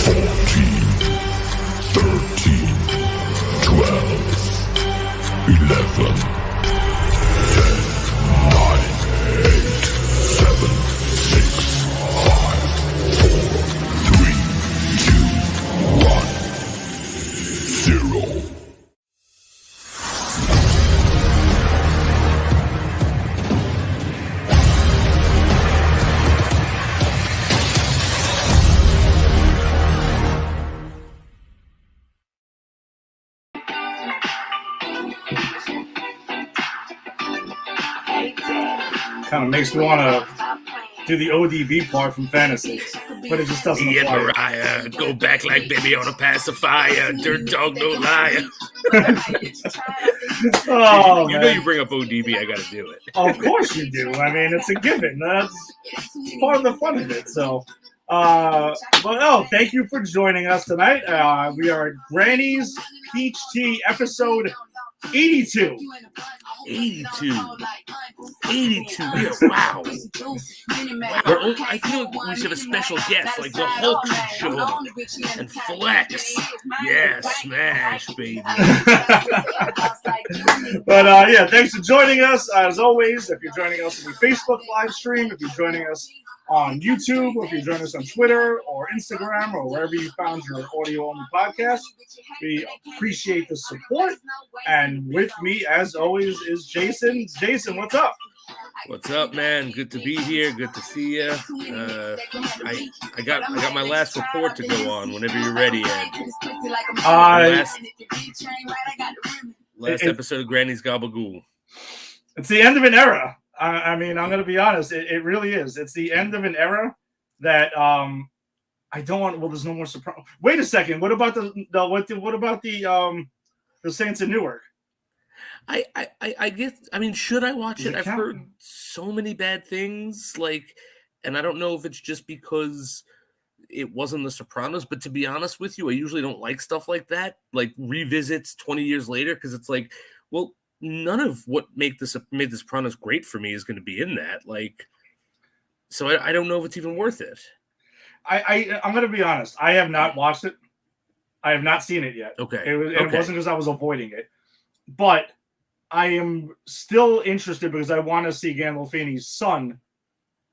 14, 13, 12, 11, 10, 9, 8, 7, 6, 5, 4, 3, 2, 1, 0. Kind of makes me want to do the ODB part from Fantasy, but it just doesn't Yeah, apply. Mariah, go back like baby on a pacifier. Dirt dog, no liar. Oh, you know man. you bring up ODB, I got to do it. Of course you do. I mean, it's a given. That's part of the fun of it. So, thank you for joining us tonight. We are Granny's Peach Tea episode 82. 82. Yeah, wow. I feel like we should have a special guest, like the Hulk should show up and flex. Yeah, smash, baby. But thanks for joining us. As always, if you're joining us on the Facebook live stream, if you're joining us on YouTube, or if you're joining us on Twitter or Instagram or wherever you found your audio-only podcast, we appreciate the support. And with me, as always, is Jason. Jason, what's up? What's up, man? Good to be here. Good to see you. I got my last report to go on whenever you're ready, Ed. Last episode of Granny's Gabagool. It's the end of an era. I mean, I'm going to be honest. It really is. It's the end of an era that I don't want. Well, there's no more surprise. Wait a second. What about what about the Saints in Newark? I guess. I mean, should I watch it? I've count? heard so many bad things. And I don't know if it's just because it wasn't The Sopranos. But to be honest with you, I usually don't like stuff like that, like revisits 20 years later, because it's like, well, none of what made The Sopranos great for me is going to be in that. So I don't know if it's even worth it. I'm going to be honest. I have not watched it. I have not seen it yet. Okay. It wasn't because I was avoiding it. But I am still interested because I want to see Gandolfini's son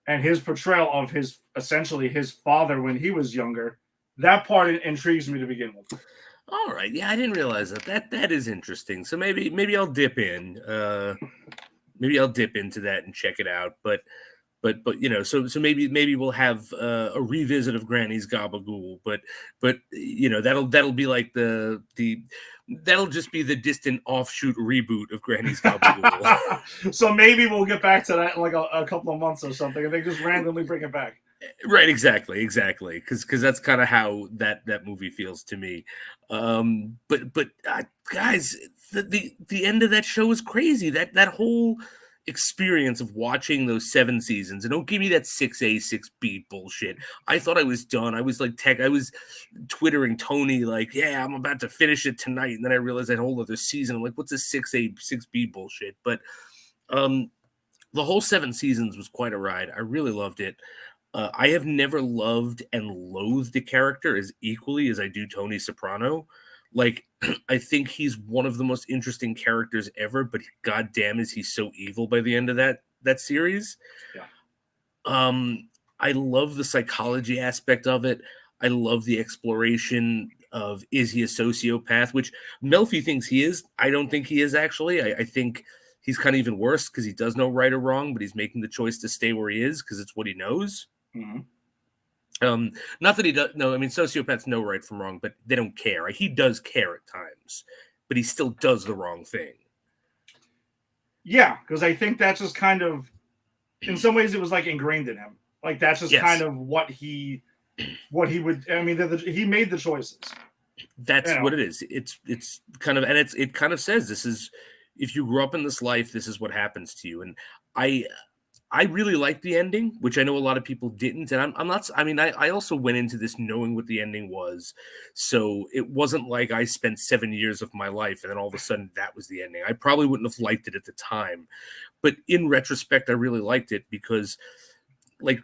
and his portrayal of essentially his father when he was younger. That part intrigues me to begin with. All right. Yeah, I didn't realize that. That is interesting. So maybe I'll dip in. Maybe I'll dip into that and check it out. But you know, so maybe we'll have a revisit of Granny's Gabagool. But you know, that'll be like that'll just be the distant offshoot reboot of Granny's Gabagool. So maybe we'll get back to that in like a couple of months or something, and they just randomly bring it back. Right, exactly, because that's kind of how that movie feels to me. But guys, the end of that show was crazy. That whole experience of watching those 7 seasons, and don't give me that 6A 6B bullshit. I thought I was done. I was I was twittering Tony like, yeah, I'm about to finish it tonight, and then I realized that whole other season. I'm like, what's this 6A 6B bullshit? But the whole 7 seasons was quite a ride. I really loved it. I have never loved and loathed a character as equally as I do Tony Soprano. I think he's one of the most interesting characters ever, but goddamn is he so evil by the end of that series. Yeah. I love the psychology aspect of it. I love the exploration of, is he a sociopath, which Melfi thinks he is. I don't think he is, actually. I think he's kind of even worse because he does know right or wrong, but he's making the choice to stay where he is because it's what he knows. Mm-hmm. Not that he does. No, I mean, sociopaths know right from wrong, but they don't care. He does care at times, but he still does the wrong thing. Yeah, because I think that's just kind of, in some ways, it was like ingrained in him. Like that's just kind of what he would. I mean, he made the choices. That's what it is. It's kind of, and it kind of says this is, if you grew up in this life, this is what happens to you. And I really liked the ending, which I know a lot of people didn't. And I'm not, I mean, I also went into this knowing what the ending was. So it wasn't like I spent 7 years of my life and then all of a sudden that was the ending. I probably wouldn't have liked it at the time. But in retrospect, I really liked it because, like,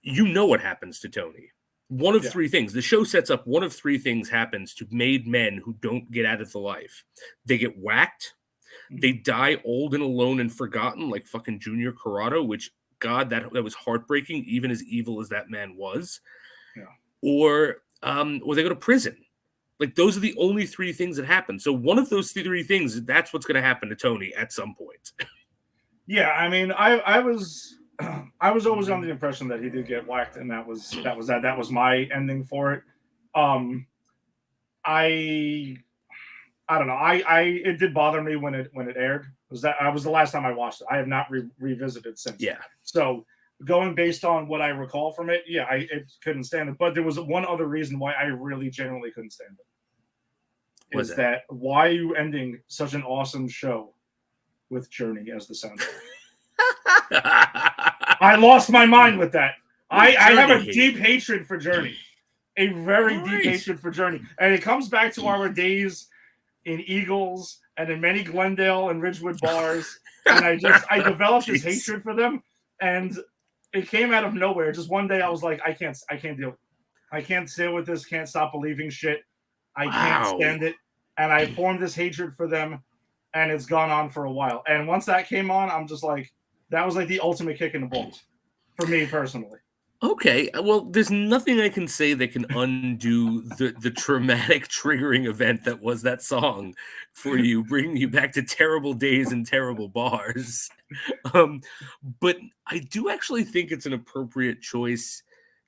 you know what happens to Tony. One of Yeah. three things. The show sets up one of three things happens to made men who don't get out of the life. They get whacked. They die old and alone and forgotten, like fucking Junior Corrado, which, God, that was heartbreaking, even as evil as that man was. Yeah. Or they go to prison. Like, those are the only three things that happen. So one of those three things, that's what's going to happen to Tony at some point. Yeah, I mean, I was I was always under the impression that he did get whacked, and that was my ending for it. I don't know. I it did bother me when it aired. Was the last time I watched it. I have not revisited since. Yeah. So going based on what I recall from it, yeah, I couldn't stand it. But there was one other reason why I really genuinely couldn't stand it. Is that why are you ending such an awesome show with Journey as the soundtrack? I lost my mind with that. I have a deep hatred for Journey. A very deep hatred for Journey. And it comes back to our days in Eagles and in many Glendale and Ridgewood bars. And I developed this hatred for them. And it came out of nowhere. Just one day I was like, I can't deal with it. I can't deal with this, can't stop believing shit. I can't stand it. And I formed this hatred for them, and it's gone on for a while. And once that came on, I'm just like, that was like the ultimate kick in the balls for me personally. Okay, well, there's nothing I can say that can undo the traumatic triggering event that was that song for you, bringing you back to terrible days and terrible bars. But I do actually think it's an appropriate choice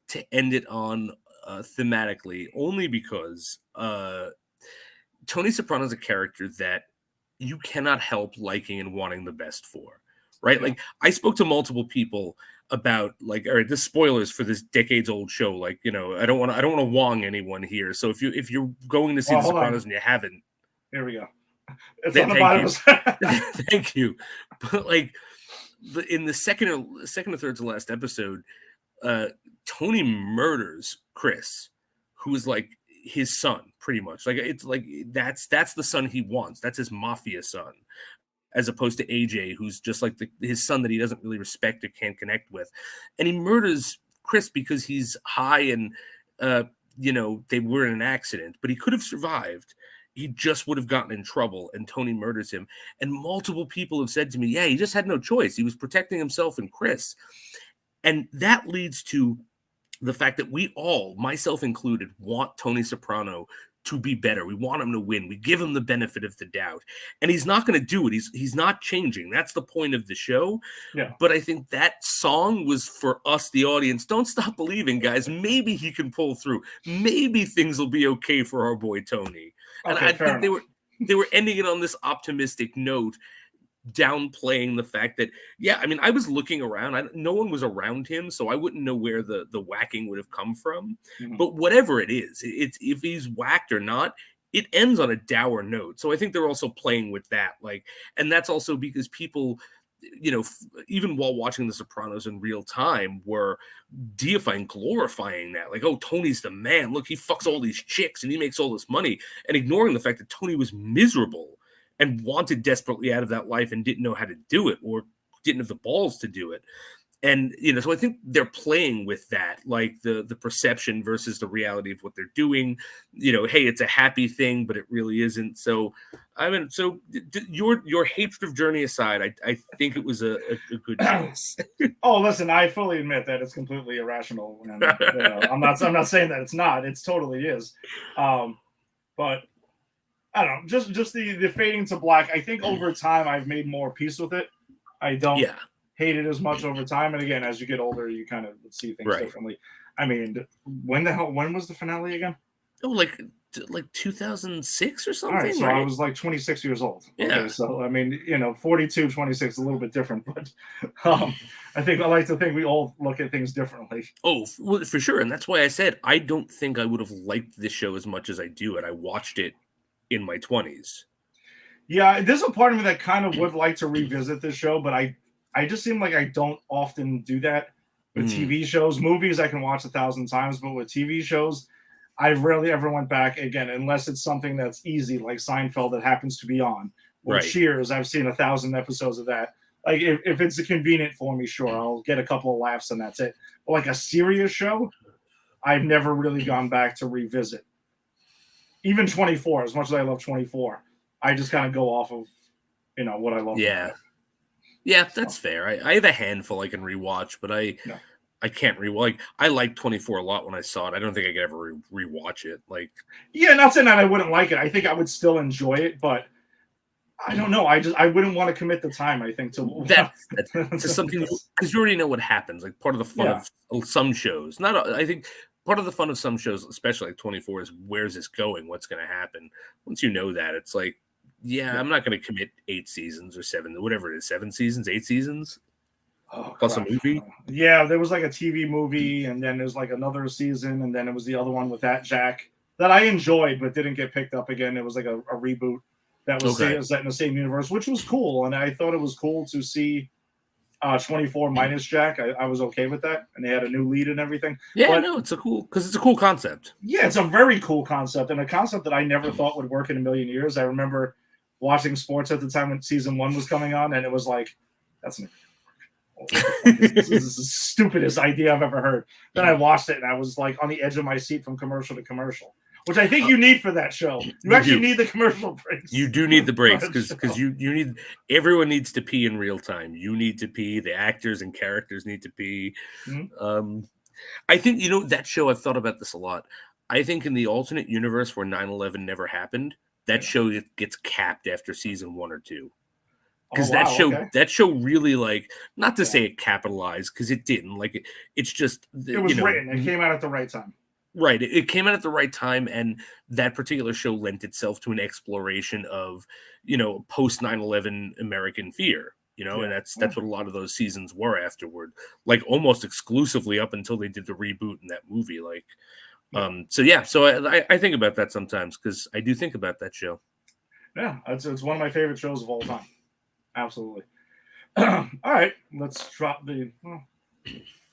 to end it on thematically, only because Tony Soprano is a character that you cannot help liking and wanting the best for, right? Yeah. Like, I spoke to multiple people about, like, all right, this spoilers for this decades old show. Like, you know, I don't want to Wong anyone here. So if you're going to see The Sopranos and you haven't, here we go. It's on the bottom. Thank you. But like in the second or third to last episode, Tony murders Chris, who is like his son, pretty much. Like, it's like that's the son he wants. That's his mafia son, as opposed to AJ, who's just like his son that he doesn't really respect or can't connect with. And he murders Chris because he's high and, they were in an accident, but he could have survived. He just would have gotten in trouble, and Tony murders him. And multiple people have said to me, yeah, he just had no choice. He was protecting himself and Chris. And that leads to the fact that we all, myself included, want Tony Soprano to be better. We want him to win. We give him the benefit of the doubt. And he's not going to do it. He's not changing. That's the point of the show. Yeah. But I think that song was for us, the audience. Don't stop believing, guys. Maybe he can pull through. Maybe things will be okay for our boy Tony. And I think they were ending it on this optimistic note, downplaying the fact that, yeah, I mean, I was looking around. No one was around him, so I wouldn't know where the whacking would have come from. Mm-hmm. But whatever it is, it's if he's whacked or not, it ends on a dour note. So I think they're also playing with that. Like, and that's also because people, even while watching The Sopranos in real time, were deifying, glorifying that. Like, oh, Tony's the man. Look, he fucks all these chicks and he makes all this money, and ignoring the fact that Tony was miserable and wanted desperately out of that life and didn't know how to do it, or didn't have the balls to do it. And, so I think they're playing with that, like the perception versus the reality of what they're doing. Hey, it's a happy thing, but it really isn't. So, I mean, your hatred of Journey aside, I think it was a good choice. Oh, listen, I fully admit that it's completely irrational. And, I'm not saying that it's not. It's totally is. But I don't know, just the fading to black. I think over time I've made more peace with it. I don't hate it as much over time. And again, as you get older, you kind of see things differently. I mean, when was the finale again? Oh, like 2006 or something. All right, so I was like 26 years old. Yeah. Okay, so I mean, 42, 26, a little bit different, but I like to think we all look at things differently. Oh, well, for sure. And that's why I said I don't think I would have liked this show as much as I do it. I watched it in my 20s. Yeah, there's a part of me that kind of would like to revisit this show, but I just seem like I don't often do that with TV shows. Movies I can watch 1,000 times, but with TV shows, I rarely ever went back again, unless it's something that's easy, like Seinfeld that happens to be on. Or Cheers, I've seen 1,000 episodes of that. Like, if it's convenient for me, sure, I'll get a couple of laughs and that's it. But like a serious show, I've never really gone back to revisit. Even 24, as much as I love 24, I just kind of go off of what I love. Yeah. Yeah, that's fair. I have a handful I can rewatch, but I can't rewatch. Like, I liked 24 a lot when I saw it. I don't think I could ever rewatch it. Like, yeah, not saying that I wouldn't like it. I think I would still enjoy it, but I don't know. I wouldn't want to commit the time. I think to something because you already know what happens. Like, part of the fun of some shows. I think part of the fun of some shows, especially like 24, is where's this going? What's going to happen? Once you know that, it's like, I'm not going to commit 8 seasons or 7, whatever it is, 7 seasons, 8 seasons. Plus a movie. Yeah, there was like a TV movie, and then there's like another season, and then it was the other one with that Jack that I enjoyed but didn't get picked up again. It was like a reboot that was set in the same universe, which was cool, and I thought it was cool to see 24 minus Jack. I was okay with that, and they had a new lead and everything. Yeah, no, it's a cool concept. Yeah, it's a very cool concept, and a concept that I never thought would work in a million years. I remember watching sports at the time when season 1 was coming on, and it was like, that's an this is the stupidest idea I've ever heard. Then I watched it and I was like on the edge of my seat from commercial to commercial, which I think you need for that show. You actually need the commercial breaks. You do need the breaks because you need, everyone needs to pee in real time. You need to pee. The actors and characters need to pee. Mm-hmm. I think, that show, I've thought about this a lot. I think in the alternate universe where 9/11 never happened, that show gets capped after season 1 or 2. Because that show really, like, not to say it capitalized, because it didn't. Like, it's just it was written. It came out at the right time. Right. It came out at the right time, and that particular show lent itself to an exploration of, post 9/11 American fear. And that's what a lot of those seasons were afterward, like almost exclusively up until they did the reboot in that movie. Like, so I think about that sometimes because I do think about that show. Yeah, it's one of my favorite shows of all time. Absolutely. All right, let's drop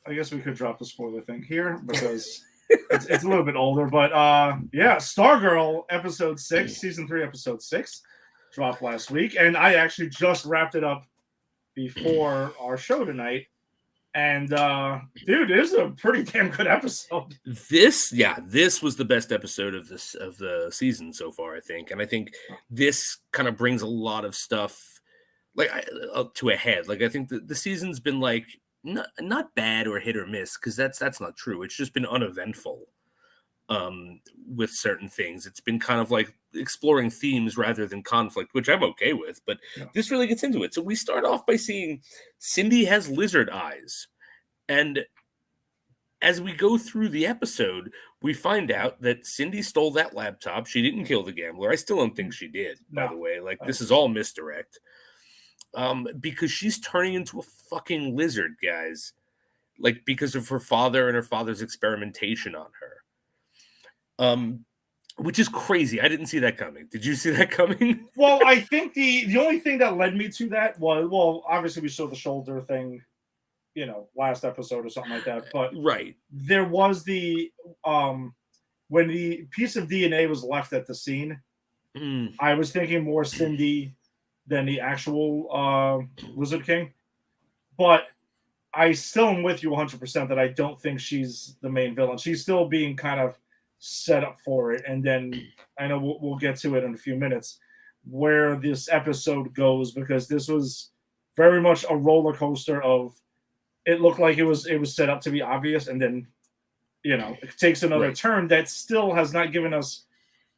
I guess we could drop the spoiler thing here because it's a little bit older. But Stargirl episode 6, season 3, episode 6, dropped last week, and I actually just wrapped it up before our show tonight. And dude, it is a pretty damn good episode. This was the best episode of the season so far, I think, and I think this kind of brings a lot of stuff like to a head. Like, I think the season's been like not bad or hit or miss, because that's not true. It's just been uneventful with certain things. It's been kind of like exploring themes rather than conflict, which I'm okay with, but this really gets into it. So we start off by seeing Cindy has lizard eyes, and as we go through the episode, we find out that Cindy stole that laptop. She didn't kill the gambler. I still don't think she did, by the way. Like, this is all misdirect. Because she's turning into a fucking lizard, guys. Like, because of her father and her father's experimentation on her. Which is crazy. I didn't see that coming. Did you see that coming? Well, I think the only thing that led me to that was, obviously we saw the shoulder thing, last episode or something like that. But right. There was the when the piece of DNA was left at the scene, I was thinking more Cindy than the actual Lizard King. But I still am with you 100% that I don't think she's the main villain. She's still being kind of set up for it. And then I know we'll get to it in a few minutes where this episode goes, because this was very much a roller coaster of, it looked like it was set up to be obvious, and then it takes another turn that still has not given us.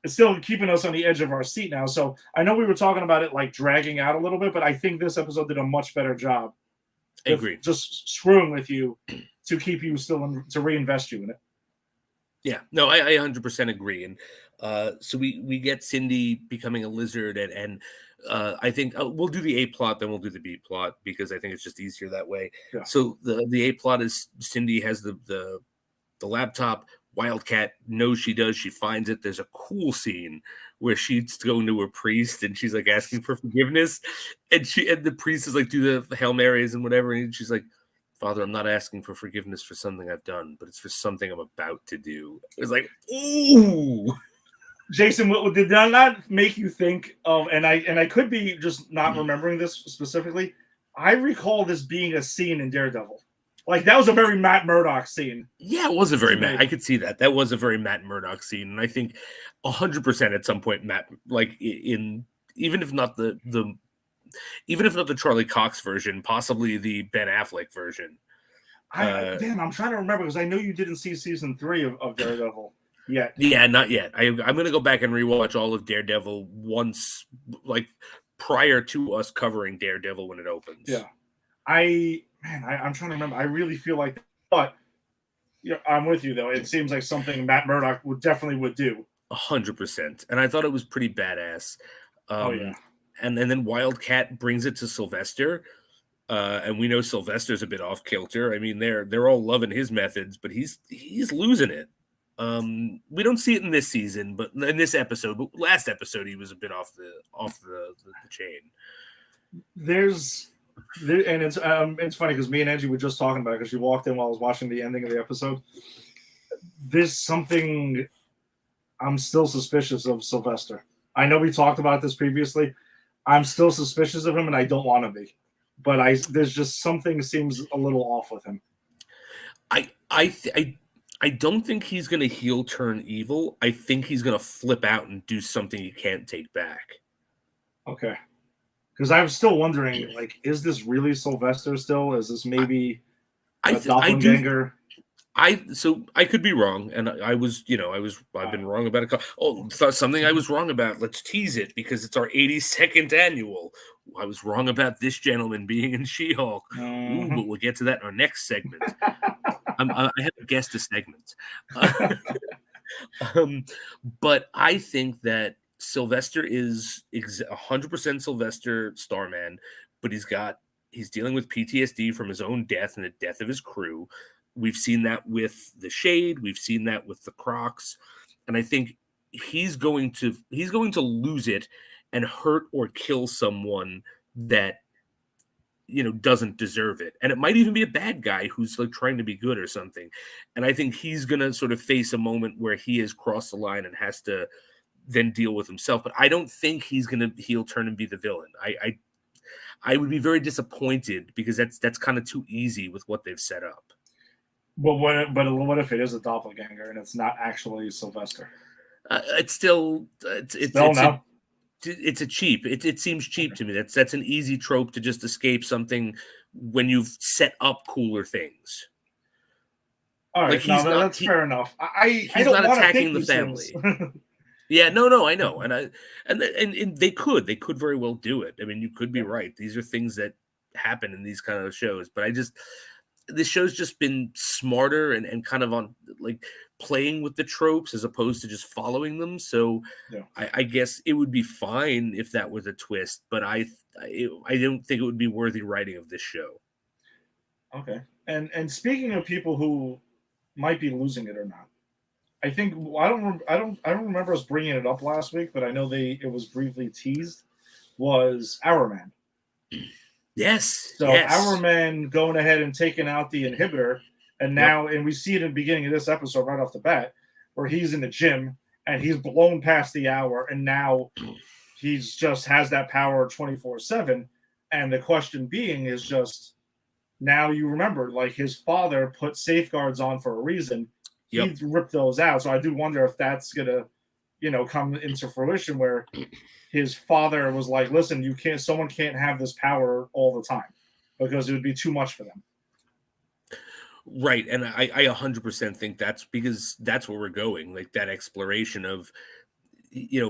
It's still keeping us on the edge of our seat now. So I know we were talking about it like dragging out a little bit, but I think this episode did a much better job. I agree. Just screwing with you to keep you to reinvest you in it. Yeah, no, I 100% agree. And so we get Cindy becoming a lizard, and I think we'll do the A plot, then we'll do the B plot, because I think it's just easier that way. Yeah. So the A plot is Cindy has the laptop. Wildcat knows she does. She finds it. There's a cool scene where she's going to a priest and she's like asking for forgiveness, and the priest is like, do the Hail Marys and whatever, and she's like, Father, I'm not asking for forgiveness for something I've done, but it's for something I'm about to do. It was like, ooh. Jason, did that not make you think of? And I could be just not remembering this specifically. I recall this being a scene in Daredevil. Like that was a very Matt Murdock scene. Yeah, it was a very To Matt. me. I could see that. That was a very Matt Murdock scene, and I think 100% at some point, Matt, like in even if not even if not the Charlie Cox version, possibly the Ben Affleck version. Damn, I'm trying to remember because I know you didn't see season 3 of Daredevil yet. Yeah, not yet. I'm gonna go back and rewatch all of Daredevil once, like prior to us covering Daredevil when it opens. Yeah, I'm trying to remember. I really feel like, but yeah, I'm with you though. It seems like something Matt Murdock would do. 100%. And I thought it was pretty badass. Oh yeah. And then Wildcat brings it to Sylvester. And we know Sylvester's a bit off kilter. I mean, they're all loving his methods, but he's losing it. We don't see it in this season, but in this episode, but last episode he was a bit off the chain. And it's funny because me and Angie were just talking about it because she walked in while I was watching the ending of the episode. There's something I'm still suspicious of Sylvester. I know we talked about this previously. I'm still suspicious of him, and I don't want to be. But there's just something seems a little off with him. I don't think he's going to heel turn evil. I think he's going to flip out and do something he can't take back. Okay. Because I'm still wondering, like, is this really Sylvester still? Is this maybe a doppelganger? So I could be wrong, and I've been wrong about it. Oh, something I was wrong about. Let's tease it because it's our 82nd annual. I was wrong about this gentleman being in She-Hulk. Mm-hmm. But we'll get to that in our next segment. I have guessed a segment. But I think that Sylvester is 100% Sylvester Starman, but he's dealing with PTSD from his own death and the death of his crew. We've seen that with the Shade. We've seen that with the Crocs. And I think he's going to lose it and hurt or kill someone that, doesn't deserve it. And it might even be a bad guy who's like trying to be good or something. And I think he's going to sort of face a moment where he has crossed the line and has to then deal with himself. But I don't think he's going to heel turn and be the villain. I would be very disappointed because that's kind of too easy with what they've set up. But what if it is a doppelganger and it's not actually Sylvester? It's still it's a cheap. It seems cheap to me. That's an easy trope to just escape something when you've set up cooler things. All right, that's fair enough. He's not attacking the family. Yeah, no, I know, and they could very well do it. I mean, you could be right. These are things that happen in these kind of shows, but this show's just been smarter and kind of on like playing with the tropes as opposed to just following them. So yeah. I guess it would be fine if that was a twist, but I don't think it would be worthy writing of this show. Okay. And speaking of people who might be losing it or not, I think I don't remember us bringing it up last week, but I know it was briefly teased. Was Hourman. Yes. So Hourman going ahead and taking out the inhibitor, and now and we see it in the beginning of this episode right off the bat, where he's in the gym and he's blown past the hour, and now he's just has that power 24/7. And the question being is just now you remember, like his father put safeguards on for a reason. Yep. He ripped those out. So I do wonder if that's gonna, come into fruition where his father was like, listen, someone can't have this power all the time because it would be too much for them. Right. And I 100% think that's because that's where we're going. Like that exploration of,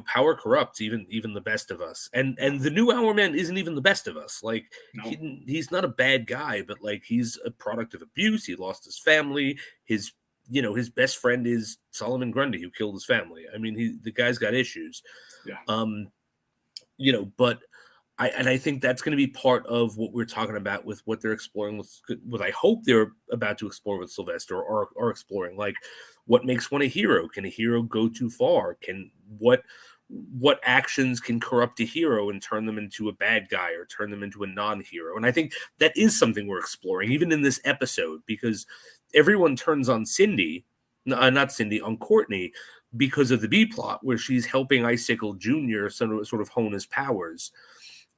power corrupts even the best of us. And the new Hourman isn't even the best of us. Like no. He's not a bad guy, but like he's a product of abuse. He lost his family. His best friend is Solomon Grundy, who killed his family. I mean, the guy's got issues. Yeah. But I think that's going to be part of what we're talking about with what they're exploring with what I hope they're about to explore with Sylvester or are exploring, like what makes one a hero? Can a hero go too far? Can what actions can corrupt a hero and turn them into a bad guy or turn them into a non-hero? And I think that is something we're exploring even in this episode, because everyone turns on on Courtney because of the B plot where she's helping Icicle Jr. sort of hone his powers.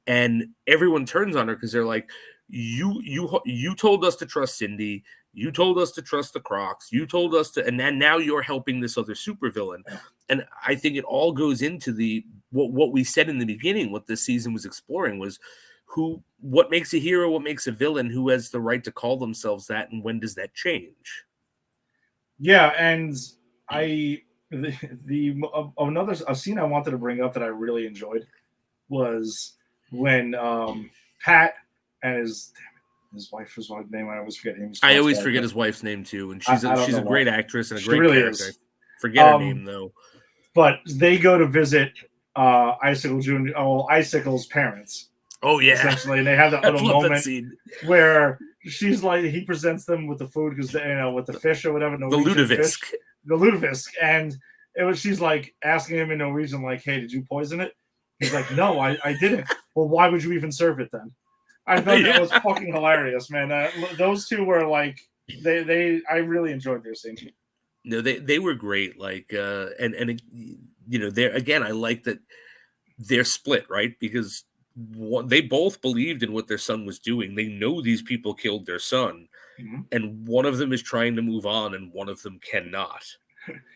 And everyone turns on her because they're like, you told us to trust Cindy. You told us to trust the Crocs. You told us to, and then now you're helping this other supervillain. And I think it all goes into what we said in the beginning. What this season was exploring was what makes a hero, what makes a villain, who has the right to call themselves that, and when does that change? Yeah, and another scene I wanted to bring up that I really enjoyed was when Pat and his wife's name, I always forget him. I always forget his wife's name too, and she's a great actress and a she great really character. is. I forget her name though. But they go to visit Icicle's parents. Oh yeah, essentially, and they have that little moment where she's like, he presents them with the food because with the fish or whatever, Norwegian fish, the lutefisk, and she's like asking him in Norwegian, like, "Hey, did you poison it?" He's like, "No, I didn't." Well, why would you even serve it then? I thought that was fucking hilarious, man. Those two were like, I really enjoyed their scene. No, they were great. Like, and they're, again, I like that they're split, right? Because they both believed in what their son was doing. They know these people killed their son, and one of them is trying to move on, and one of them cannot.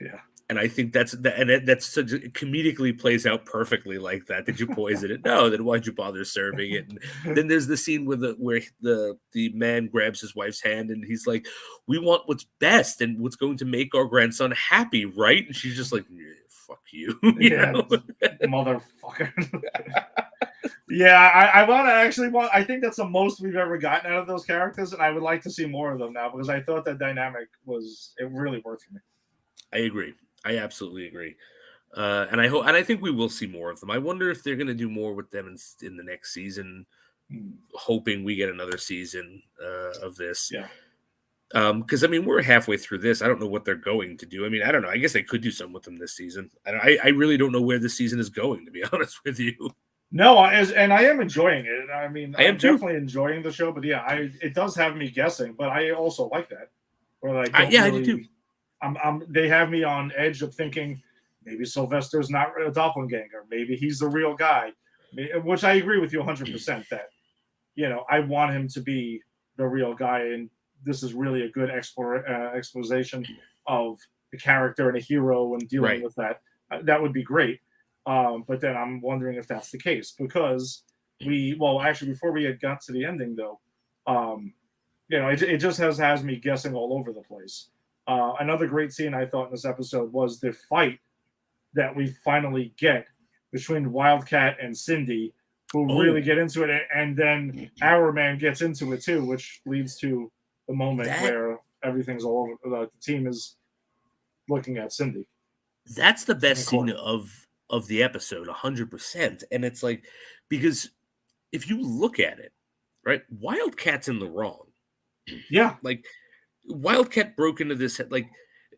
Yeah. And I think that's such comedically plays out perfectly like that. Did you poison it? No. Then why'd you bother serving it? And then there's the scene where the man grabs his wife's hand and he's like, "We want what's best and what's going to make our grandson happy, right?" And she's just like, "Fuck you, motherfucker." Yeah, I think that's the most we've ever gotten out of those characters, and I would like to see more of them now because I thought that dynamic it really worked for me. I agree. I absolutely agree. And I think we will see more of them. I wonder if they're going to do more with them in the next season, hoping we get another season of this. Yeah. Because, we're halfway through this. I don't know what they're going to do. I don't know. I guess they could do something with them this season. I really don't know where this season is going, to be honest with you. No, and I am enjoying it. I'm definitely enjoying the show, but yeah, it does have me guessing, but I also like that. I do too. They have me on edge of thinking maybe Sylvester's not a doppelganger. Maybe he's the real guy, which I agree with you 100% that, I want him to be the real guy. And this is really a good exploration of the character and a hero and dealing with that. That would be great. But then I'm wondering if that's the case because actually, before we had got to the ending though, it just has me guessing all over the place. Another great scene I thought in this episode was the fight that we finally get between Wildcat and Cindy, who really get into it, and then our man gets into it too, which leads to the moment where everything's all over. The team is looking at Cindy. That's the best scene of the episode, 100%. And it's like, because if you look at it, right, Wildcat's in the wrong. Yeah. Like, Wildcat broke into this, like,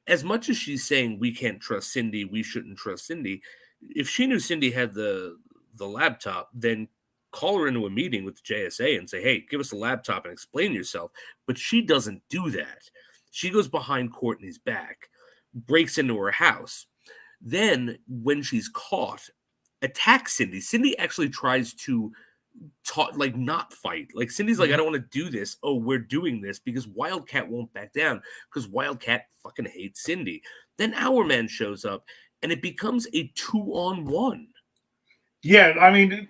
as much as she's saying we can't trust Cindy, we shouldn't trust Cindy. If she knew Cindy had the laptop, then call her into a meeting with the JSA and say, "Hey, give us the laptop and explain yourself." But she doesn't do that. She goes behind Courtney's back, breaks into her house. Then, when she's caught, attacks Cindy. Cindy actually tries to not fight. Like, Cindy's like, "I don't want to do this." "Oh, we're doing this," because Wildcat won't back down because Wildcat fucking hates Cindy. Then our man shows up and it becomes a 2-on-1. Yeah,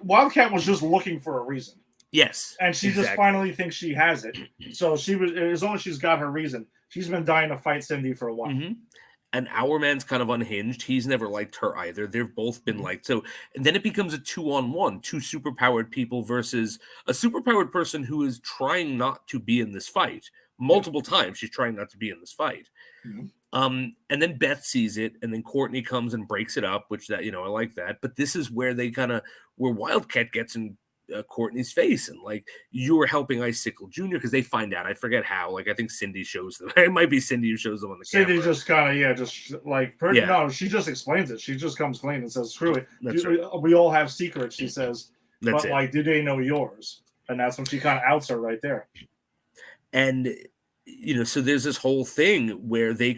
Wildcat was just looking for a reason. Yes. And she just finally thinks she has it. So as long as she's got her reason, she's been dying to fight Cindy for a while. Mm-hmm. And our man's kind of unhinged. He's never liked her either. They've both been liked. So, and then it becomes a 2-on-1, two superpowered people versus a superpowered person who is trying not to be in this fight. Multiple times she's trying not to be in this fight. Mm-hmm. And then Beth sees it, and then Courtney comes and breaks it up, which I like that. But this is where where Wildcat gets in Courtney's face, and like, you were helping Icicle Jr. because they find out. I forget how. Like, I think Cindy shows them. It might be Cindy who shows them on the camera. Cindy just no, she just explains it. She just comes clean and says, "Screw it. We all have secrets," she says. But do they know yours? And that's when she kind of outs her right there. And so there's this whole thing where they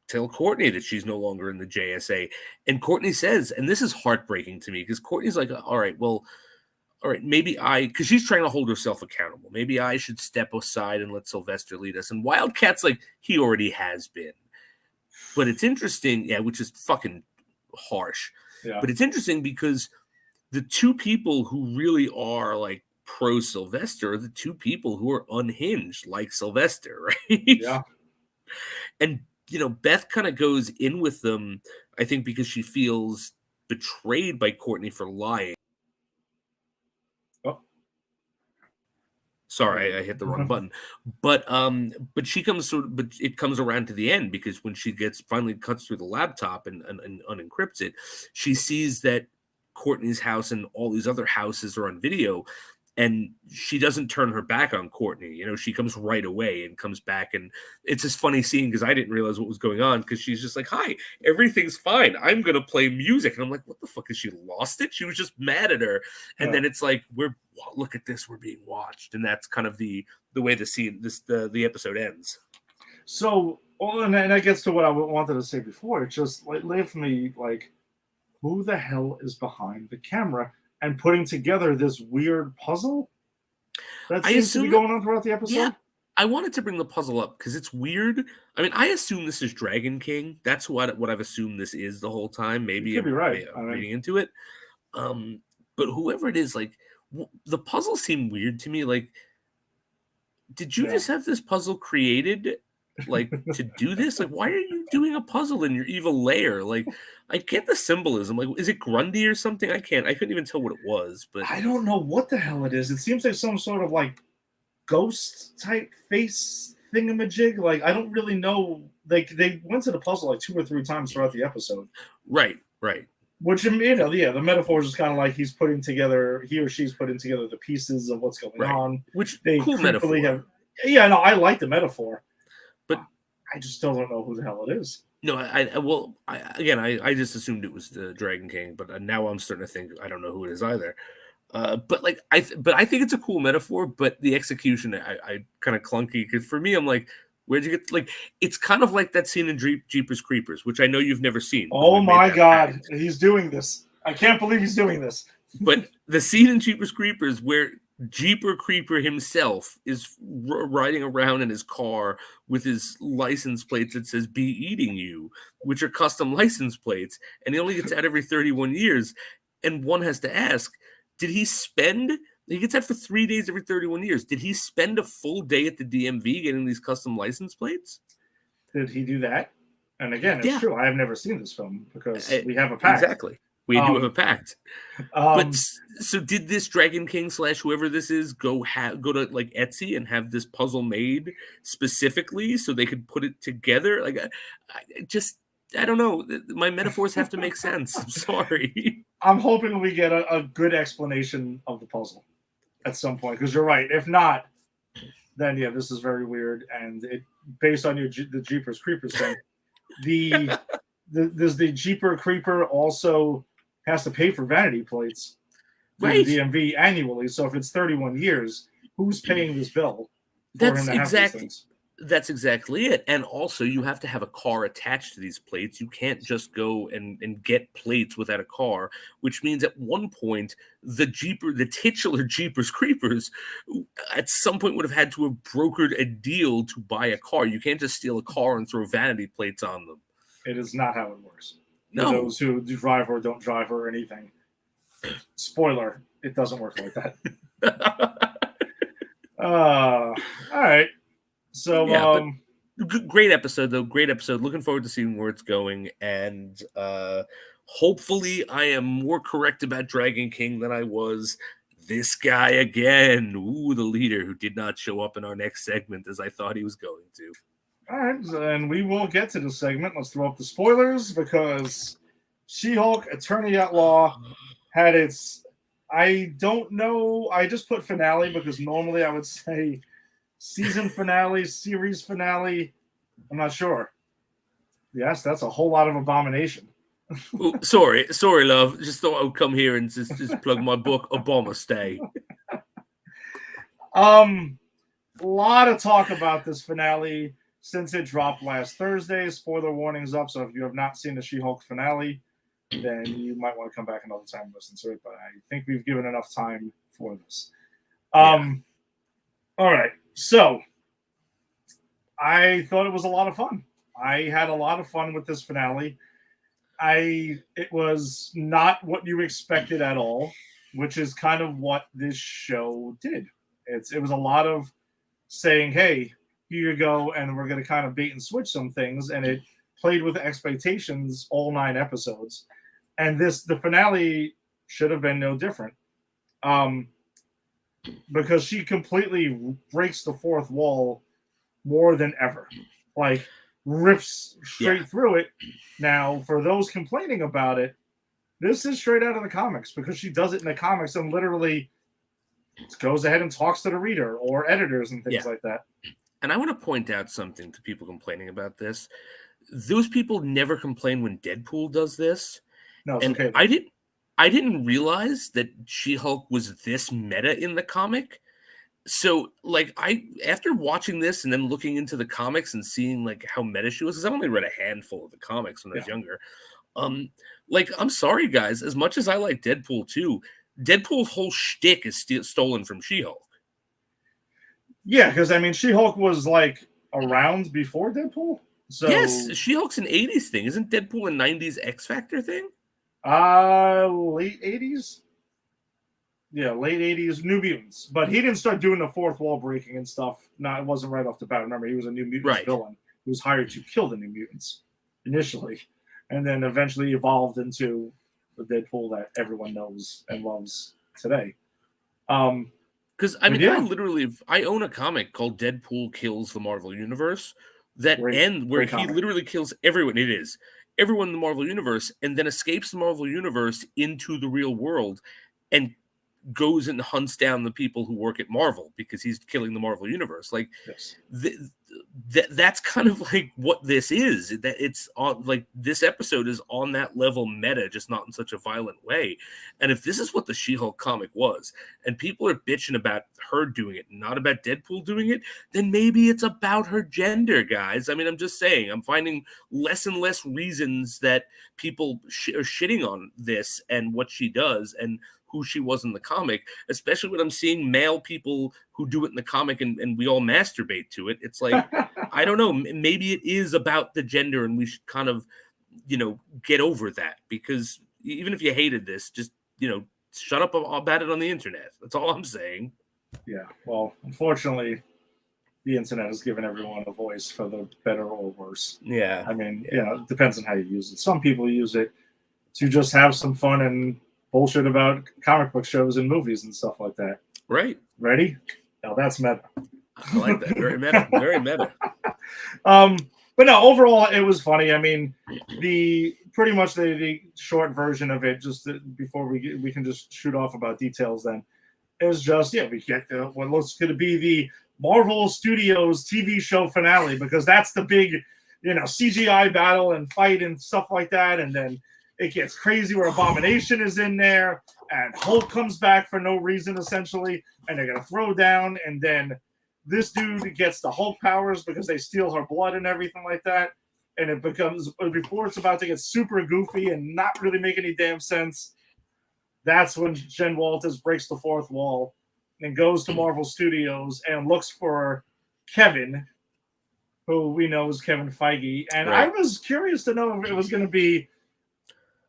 tell Courtney that she's no longer in the JSA, and Courtney says, and this is heartbreaking to me because Courtney's like, "All right, well, all right, maybe because she's trying to hold herself accountable. Maybe I should step aside and let Sylvester lead us. And Wildcat's like, he already has been. But it's interesting, yeah, which is fucking harsh. Yeah. But it's interesting because the two people who really are like pro Sylvester are the two people who are unhinged, like Sylvester, right? Yeah. And Beth kind of goes in with them, I think, because she feels betrayed by Courtney for lying. Oh. Sorry, I hit the wrong button. But she comes but it comes around to the end, because when she finally cuts through the laptop and unencrypts it, she sees that Courtney's house and all these other houses are on video, and she doesn't turn her back on Courtney. She comes right away and comes back, and it's this funny scene because I didn't realize what was going on, because she's just like, "Hi, everything's fine. I'm gonna play music," and I'm like, "What the fuck? Has she lost it?" She was just mad at her, and then it's like, look at this, we're being watched, and that's kind of the way the scene, the episode ends. So, and that gets to what I wanted to say before. It just left me like, who the hell is behind the camera and putting together this weird puzzle that seems to be going on throughout the episode? Yeah, I wanted to bring the puzzle up because it's weird. I mean, I assume this is Dragon King. That's what I've assumed this is the whole time. Maybe I'm right. reading into it. But whoever it is, like, the puzzle seemed weird to me. Like, did you just have this puzzle created, like, to do this? Like, why are you doing a puzzle in your evil lair? Like, I get the symbolism. Like, is it Grundy or something? I couldn't even tell what it was. But I don't know what the hell it is. It seems like some sort of like ghost type face thingamajig. Like, I don't really know. Like, they went to the puzzle like 2 or 3 times throughout the episode. Right. Which, the metaphor is kind of like he or she's putting together the pieces of what's going on. Which they cool metaphor. I like the metaphor, but I just still don't know who the hell it is. No, I just assumed it was the Dragon King, but now I'm starting to think I don't know who it is either. But I think it's a cool metaphor, but the execution I kind of clunky, because for me I'm like, where'd you get, like, it's kind of like that scene in Jeepers Creepers, which I know you've never seen. Oh my God, he's doing this! I can't believe he's doing this. But the scene in Jeepers Creepers where Jeeper Creeper himself is riding around in his car with his license plates that says "Be Eating You," which are custom license plates, and he only gets out every 31 years. And one has to ask, did he spend? He gets out for 3 days every 31 years. Did he spend a full day at the DMV getting these custom license plates? Did he do that? And again, it's true. I have never seen this film because we have a pact. Exactly. We do have a pact. But so did this Dragon King / whoever this is go to like Etsy and have this puzzle made specifically so they could put it together? Like, I don't know. My metaphors have to make sense. I'm sorry. I'm hoping we get a good explanation of the puzzle at some point, because you're right. If not, then this is very weird. And it, based on the Jeepers Creepers thing, the Jeeper Creeper also has to pay for vanity plates through the DMV annually. So if it's 31 years, who's paying this bill for him to have these things? That's exactly it. And also, you have to have a car attached to these plates. You can't just go and get plates without a car, which means at one point, the titular Jeepers Creepers at some point would have had to have brokered a deal to buy a car. You can't just steal a car and throw vanity plates on them. It is not how it works. No. For those who drive or don't drive or anything. Spoiler, it doesn't work like that. All right. So, great episode, though. Great episode. Looking forward to seeing where it's going. And hopefully I am more correct about Dragon King than I was this guy again. Ooh, the leader who did not show up in our next segment as I thought he was going to. All right, and we will get to the segment. Let's throw up the spoilers, because She-Hulk Attorney at Law had its, I don't know, I just put finale because normally I would say season finale, series finale. I'm not sure. Yes, that's a whole lot of abomination. Ooh, sorry, love. Just thought I would come here and just plug my book, Obama Stay. A lot of talk about this finale since it dropped last Thursday. Spoiler warnings up, so if you have not seen the She-Hulk finale, then you might want to come back another time and listen to it. But I think we've given enough time for this. All right. So I thought it was a lot of fun. I had a lot of fun with this finale. It was not what you expected at all, which is kind of what this show did. It was a lot of saying, hey, here you go, and we're going to kind of bait and switch some things, and it played with expectations all 9 episodes. And the finale should have been no different. Because she completely breaks the fourth wall more than ever. Like, rips straight through it. Now, for those complaining about it, this is straight out of the comics because she does it in the comics and literally goes ahead and talks to the reader or editors and things like that. And I want to point out something to people complaining about this. Those people never complain when Deadpool does this. No, it's and okay. I didn't realize that She-Hulk was this meta in the comic. So, like, after watching this and then looking into the comics and seeing like how meta she was, because I only read a handful of the comics when I was younger. Like, I'm sorry, guys. As much as I like Deadpool too, Deadpool's whole shtick is stolen from She-Hulk. Yeah, because I mean, She-Hulk was like around before Deadpool. So yes, She-Hulk's an '80s thing. Isn't Deadpool a '90s X Factor thing? Late '80s. Yeah, late '80s, New Mutants. But he didn't start doing the fourth wall breaking and stuff. No, it wasn't right off the bat. Remember, he was a New Mutants villain who was hired to kill the New Mutants initially, and then eventually evolved into the Deadpool that everyone knows and loves today. Because I mean, I own a comic called Deadpool Kills the Marvel Universe that end where he literally kills everyone. It is everyone in the Marvel Universe, and then escapes the Marvel Universe into the real world, and goes and hunts down the people who work at Marvel because he's killing the Marvel Universe. Like, that's kind of like what this is. That it's on, like, this episode is on that level meta, just not in such a violent way. And if this is what the She-Hulk comic was, and people are bitching about her doing it, not about Deadpool doing it, then maybe it's about her gender, guys. I mean, I'm just saying, I'm finding less and less reasons that people are shitting on this and what she does and who she was in the comic, especially when I'm seeing male people who do it in the comic and we all masturbate to it. It's like, I don't know, maybe it is about the gender and we should kind of, get over that, because even if you hated this, just, shut up about it on the internet. That's all I'm saying. Yeah. Well, unfortunately, the internet has given everyone a voice for the better or worse. Yeah. I mean, it depends on how you use it. Some people use it to just have some fun and bullshit about comic book shows and movies and stuff like that. Right. Ready? Now that's meta. I like that. Very meta. Very meta. But no, overall it was funny. I mean, the short version of it, just before we can just shoot off about details, then is just we get what looks going to be the Marvel Studios TV show finale, because that's the big CGI battle and fight and stuff like that, and then it gets crazy where Abomination is in there and Hulk comes back for no reason, essentially, and they're going to throw down, and then this dude gets the Hulk powers because they steal her blood and everything like that, and it becomes, before it's about to get super goofy and not really make any damn sense, that's when Jen Walters breaks the fourth wall and goes to Marvel Studios and looks for Kevin, who we know is Kevin Feige, and I was curious to know if it was going to be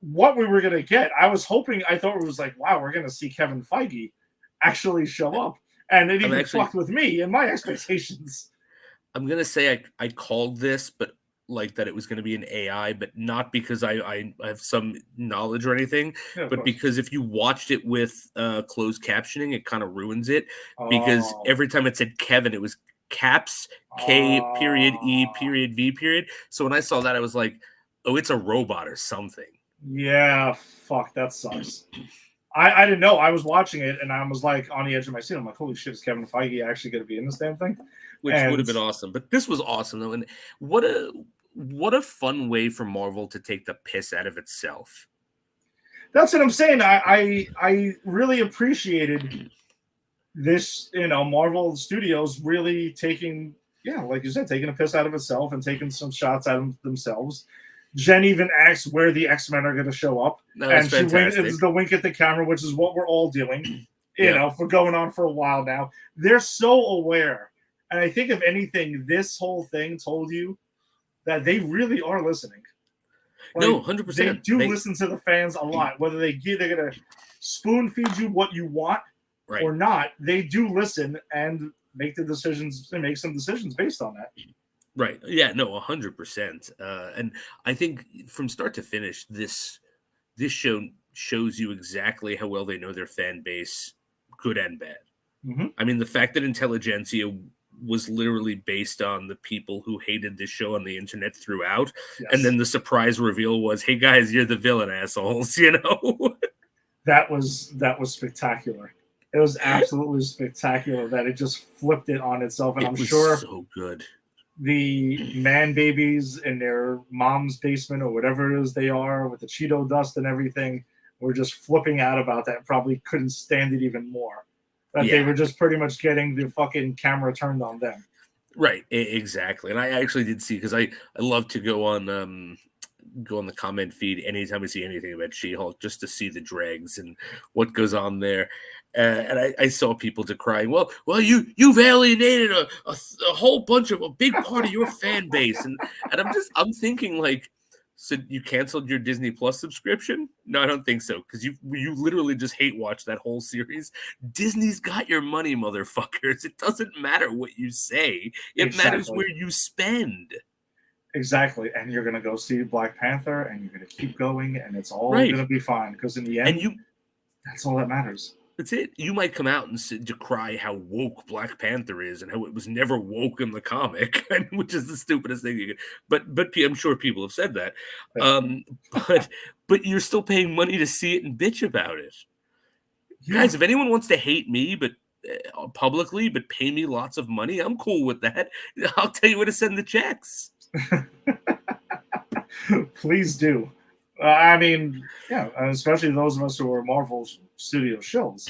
what we were going to get. I thought it was like, wow, we're going to see Kevin Feige actually show up. And it even fucked with me and my expectations. I'm going to say I called this, but like that it was going to be an AI, but not because I have some knowledge or anything, but because if you watched it with closed captioning, it kind of ruins it. Because every time it said Kevin, it was caps K.E.V. So when I saw that, I was like, oh, it's a robot or something. Yeah, fuck, that sucks. I didn't know. I was watching it and I was like on the edge of my seat. I'm like, holy shit, is Kevin Feige actually going to be in this damn thing? Which would have been awesome. But this was awesome though. And what a fun way for Marvel to take the piss out of itself. That's what I'm saying. I really appreciated this, Marvel Studios really taking, like you said, taking a piss out of itself and taking some shots at themselves. Jen even asks where the X-Men are going to show up. That was And she fantastic. it's the wink at the camera, which is what we're all doing, Yeah. for going on for a while now. They're so aware. And I think, if anything, this whole thing told you that they really are listening. No, 100%. They do listen to the fans a lot. Whether they're going to spoon feed you what you want or not, they do listen and make the decisions and make some decisions based on that. Right. Yeah, no, 100%. And I think from start to finish, this show shows you exactly how well they know their fan base, good and bad. Mm-hmm. I mean, the fact that Intelligentsia was literally based on the people who hated this show on the internet throughout. Yes. And then the surprise reveal was, hey guys, you're the villain, assholes, That was spectacular. It was absolutely spectacular that it just flipped it on itself. And I'm sure so good. The man babies in their mom's basement or whatever it is they are with the Cheeto dust and everything were just flipping out about that. Probably couldn't stand it even more. That they were just pretty much getting the fucking camera turned on them. Right, exactly. And I actually did see, because I love to go on the comment feed anytime I see anything about She-Hulk, just to see the dregs and what goes on there. And I saw people decrying, well, you've alienated a whole bunch of a big part of your fan base, and I'm thinking, like, so you canceled your Disney Plus subscription? No, I don't think so, because you literally just hate watch that whole series. Disney's got your money, motherfuckers. It doesn't matter what you say; it matters where you spend. Exactly, and you're gonna go see Black Panther, and you're gonna keep going, and it's all gonna be fine, because in the end, that's all that matters. That's it. You might come out and decry how woke Black Panther is and how it was never woke in the comic, which is the stupidest thing you could. But I'm sure people have said that. But you're still paying money to see it and bitch about it, guys. If anyone wants to hate me, but publicly, but pay me lots of money, I'm cool with that. I'll tell you where to send the checks. Please do. I mean, especially those of us who are Marvel Studio shills.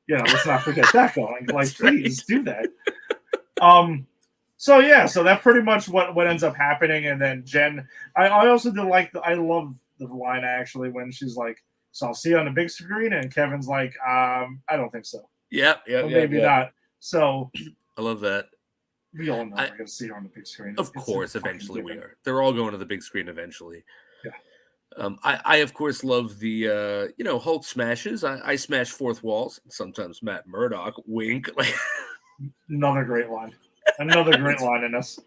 Let's not forget that going. Like, please do that. So that pretty much what ends up happening. And then Jen, I also did I love the line actually when she's like, "So I'll see you on the big screen," and Kevin's like, "I don't think so." Maybe not. So I love that. We all know we're going to see her on the big screen. Of course, eventually we are. They're all going to the big screen eventually. Yeah. I of course love the Hulk smashes. I smash fourth walls. Sometimes Matt Murdock, wink. Another great line. Another great line in this.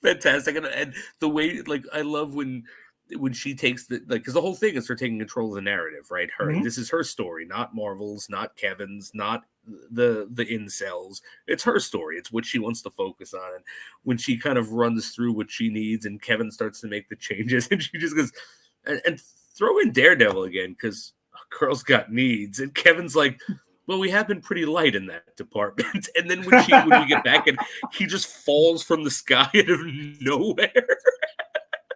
Fantastic, and the way I love when she takes because the whole thing is her taking control of the narrative, right? This is her story, not Marvel's, not Kevin's, not the incels. It's her story. It's what she wants to focus on. And when she kind of runs through what she needs, and Kevin starts to make the changes, and she just goes and throw in Daredevil again because girl's got needs, and Kevin's like, well, we have been pretty light in that department. And then when we get back, and he just falls from the sky out of nowhere.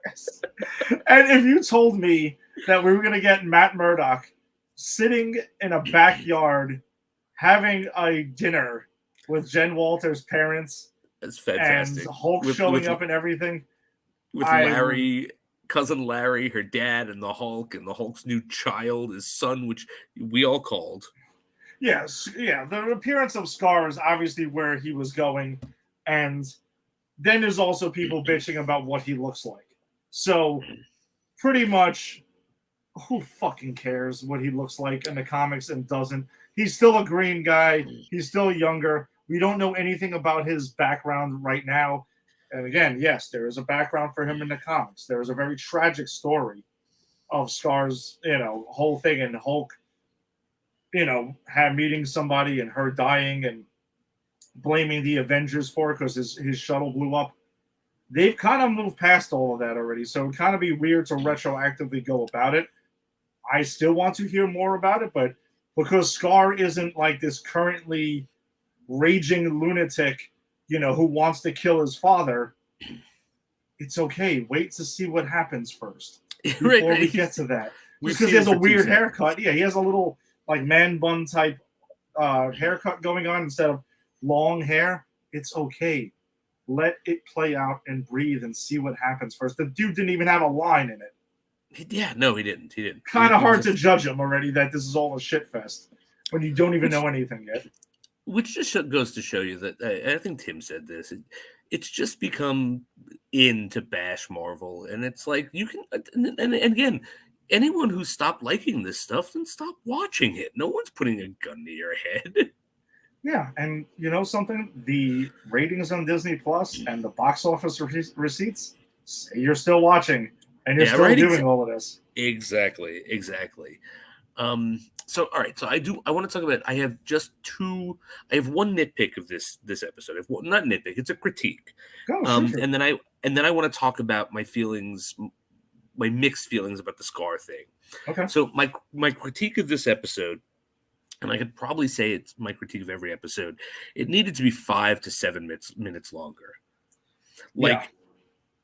Yes. And if you told me that we were going to get Matt Murdock sitting in a backyard having a dinner with Jen Walters' parents, that's fantastic. And Hulk showing up and everything. With Larry, cousin Larry, her dad, and the Hulk's new child, his son, which we all called. Yes, yeah. The appearance of Scar is obviously where he was going. And then there's also people bitching about what he looks like. So pretty much, who fucking cares what he looks like in the comics and doesn't? He's still a green guy. He's still younger. We don't know anything about his background right now. And again, yes, there is a background for him in the comics. There is a very tragic story of Scar's, whole thing, and Hulk, meeting somebody and her dying and blaming the Avengers for it because his shuttle blew up. They've kind of moved past all of that already, so it would kind of be weird to retroactively go about it. I still want to hear more about it, but because Scar isn't like this currently raging lunatic, who wants to kill his father, it's okay. Wait to see what happens first before we get to that. Just because he has a weird haircut. Yeah, he has a little like man bun type haircut going on instead of long hair. It's okay. let it play out and breathe and see what happens first. The dude didn't even have a line in it. Yeah, no, he didn't. He didn't. Kind of It was hard to judge him already that this is all a shit fest when you don't even know anything yet. Which just goes to show you that I think Tim said this. It's just become in to bash Marvel, and it's like you can. And again, anyone who stopped liking this stuff, then stop watching it. No one's putting a gun to your head. Yeah, and you know something? The ratings on Disney Plus and the box office receipts say you're still watching and you're Yeah, still right, doing all of this. Exactly. So all right, so I want to talk about I have one nitpick of this episode. Not nitpick, it's a critique. Go shoot. And then I want to talk about my feelings, my mixed feelings about the Scar thing. Okay. So my critique of this episode, and I could probably say it's my critique of every episode, it needed to be 5 to 7 minutes longer. Like,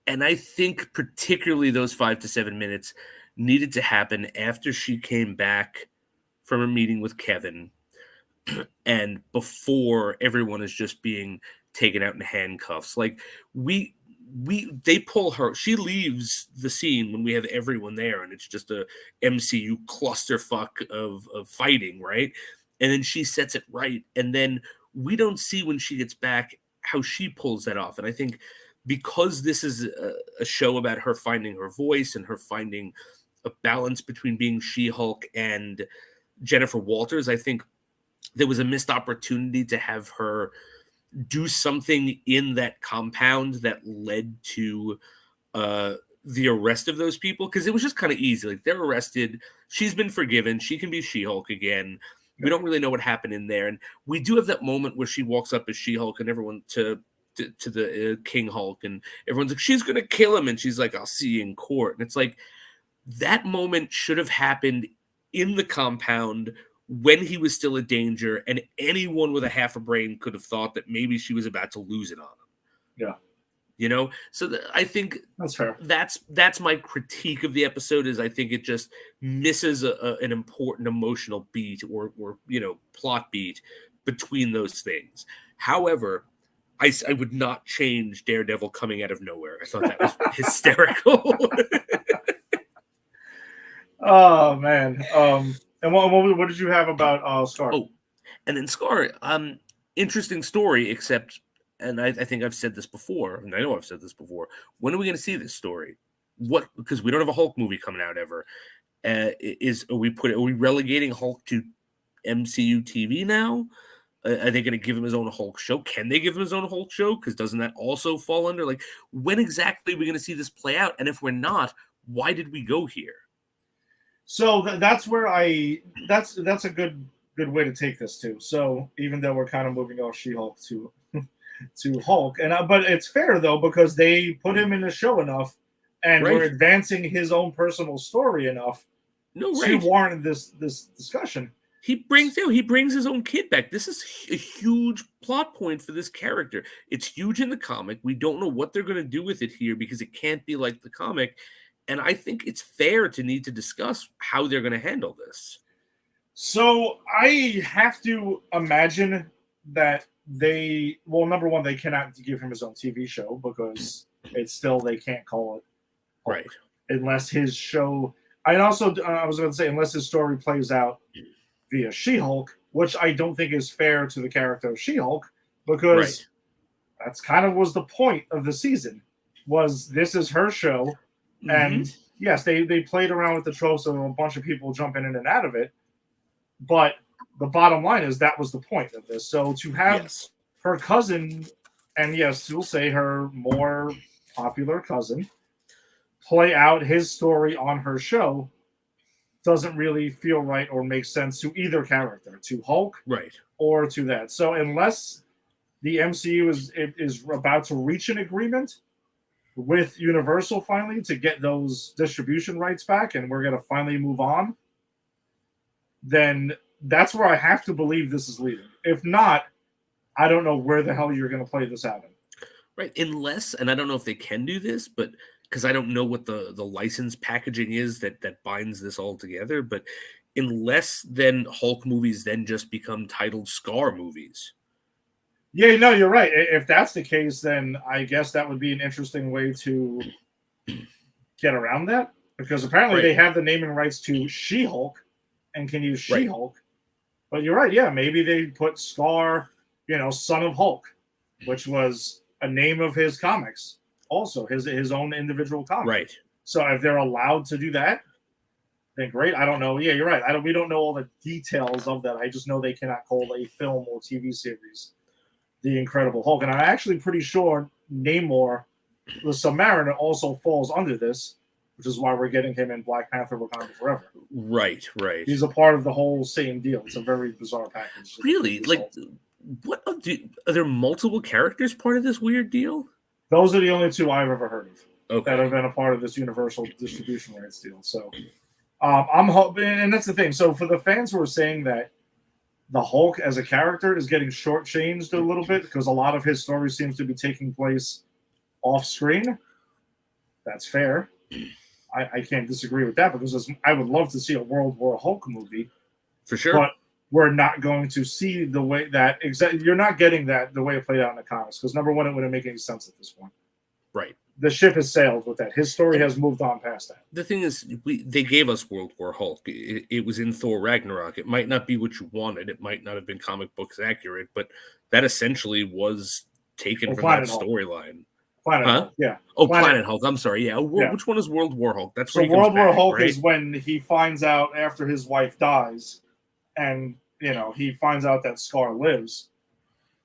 and I think particularly those 5 to 7 minutes needed to happen after she came back from a meeting with Kevin and before everyone is just being taken out in handcuffs. Like they pull her, she leaves the scene when we have everyone there and it's just a MCU clusterfuck of fighting, right? And then she sets it right, and then we don't see when she gets back how she pulls that off. And I think because this is a show about her finding her voice and her finding a balance between being She-Hulk and Jennifer Walters, I think there was a missed opportunity to have her do something in that compound that led to the arrest of those people, because it was just kind of easy. Like, they're arrested, she's been forgiven, she can be She-Hulk again. We don't really know what happened in there, and we do have that moment where she walks up as She-Hulk and everyone to the King Hulk, and everyone's like, she's gonna kill him, and she's like, I'll see you in court. And it's like, that moment should have happened in the compound when he was still a danger, and anyone with a half a brain could have thought that maybe she was about to lose it on him. Yeah. You know, so I think that's fair. That's my critique of the episode. Is I think it just misses an important emotional beat or plot beat between those things. However, I would not change Daredevil coming out of nowhere. I thought that was hysterical. Oh man. And what did you have about Scar? Oh, and then Scar, interesting story, except, and I think I've said this before, and I know I've said this before. When are we going to see this story? Because we don't have a Hulk movie coming out ever. Are we relegating Hulk to MCU TV now? Are they going to give him his own Hulk show? Can they give him his own Hulk show? Because doesn't that also fall under, like, when exactly are we going to see this play out? And if we're not, why did we go here? So that's where that's a good way to take this too. So even though we're kind of moving off She-Hulk to Hulk, but it's fair though, because they put him in the show enough, and we're advancing his own personal story enough to warrant this discussion. He brings his own kid back. This is a huge plot point for this character. It's huge in the comic. We don't know what they're going to do with it here because it can't be like the comic. And I think it's fair to need to discuss how they're going to handle this. So I have to imagine that number one, they cannot give him his own TV show because they can't call it Hulk, right, unless his show. I was going to say, unless his story plays out via She-Hulk, which I don't think is fair to the character of She-Hulk, because that's kind of was the point of the season. Was this is her show. Mm-hmm. And yes, they played around with the tropes of a bunch of people jumping in and out of it. But the bottom line is that was the point of this. So to have her cousin, and yes, you'll say her more popular cousin, play out his story on her show doesn't really feel right or make sense to either character, to Hulk or to that. So unless the MCU is about to reach an agreement with Universal finally to get those distribution rights back, and we're going to finally move on, then that's where I have to believe this is leading. If not, I don't know where the hell you're going to play this out in. Right, unless, and I don't know if they can do this, but because I don't know what the license packaging is that binds this all together, but unless then Hulk movies then just become titled Scar movies. Yeah, no, you're right. If that's the case, then I guess that would be an interesting way to get around that, because apparently Right. they have the naming rights to She-Hulk and can use Right. She-Hulk. But you're right. Yeah, maybe they put Scar, Son of Hulk, which was a name of his comics, also his own individual comic. Right. So if they're allowed to do that, then great. I don't know. Yeah, you're right. We don't know all the details of that. I just know they cannot call a film or TV series The Incredible Hulk, and I'm actually pretty sure Namor, the Submariner, also falls under this, which is why we're getting him in Black Panther: Wakanda Forever. Right. He's a part of the whole same deal. It's a very bizarre package. Really? Like, what? Are there multiple characters part of this weird deal? Those are the only two I've ever heard of Okay. that have been a part of this Universal distribution rights deal. So I'm hoping, and that's the thing. So for the fans who are saying that the Hulk as a character is getting shortchanged a little bit because a lot of his story seems to be taking place off screen, that's fair. I can't disagree with that, because I would love to see a World War Hulk movie. For sure. But we're not going to see the way that you're not getting that the way it played out in the comics, because number one, it wouldn't make any sense at this point. Right. The ship has sailed with that. His story has moved on past that. The thing is, they gave us World War Hulk. It was in Thor Ragnarok. It might not be what you wanted. It might not have been comic books accurate, but that essentially was taken from that storyline. Planet Hulk, yeah. Oh, Planet Hulk. I'm sorry. Yeah. Which one is World War Hulk? That's where World War Hulk right? is when he finds out after his wife dies, and he finds out that Scar lives.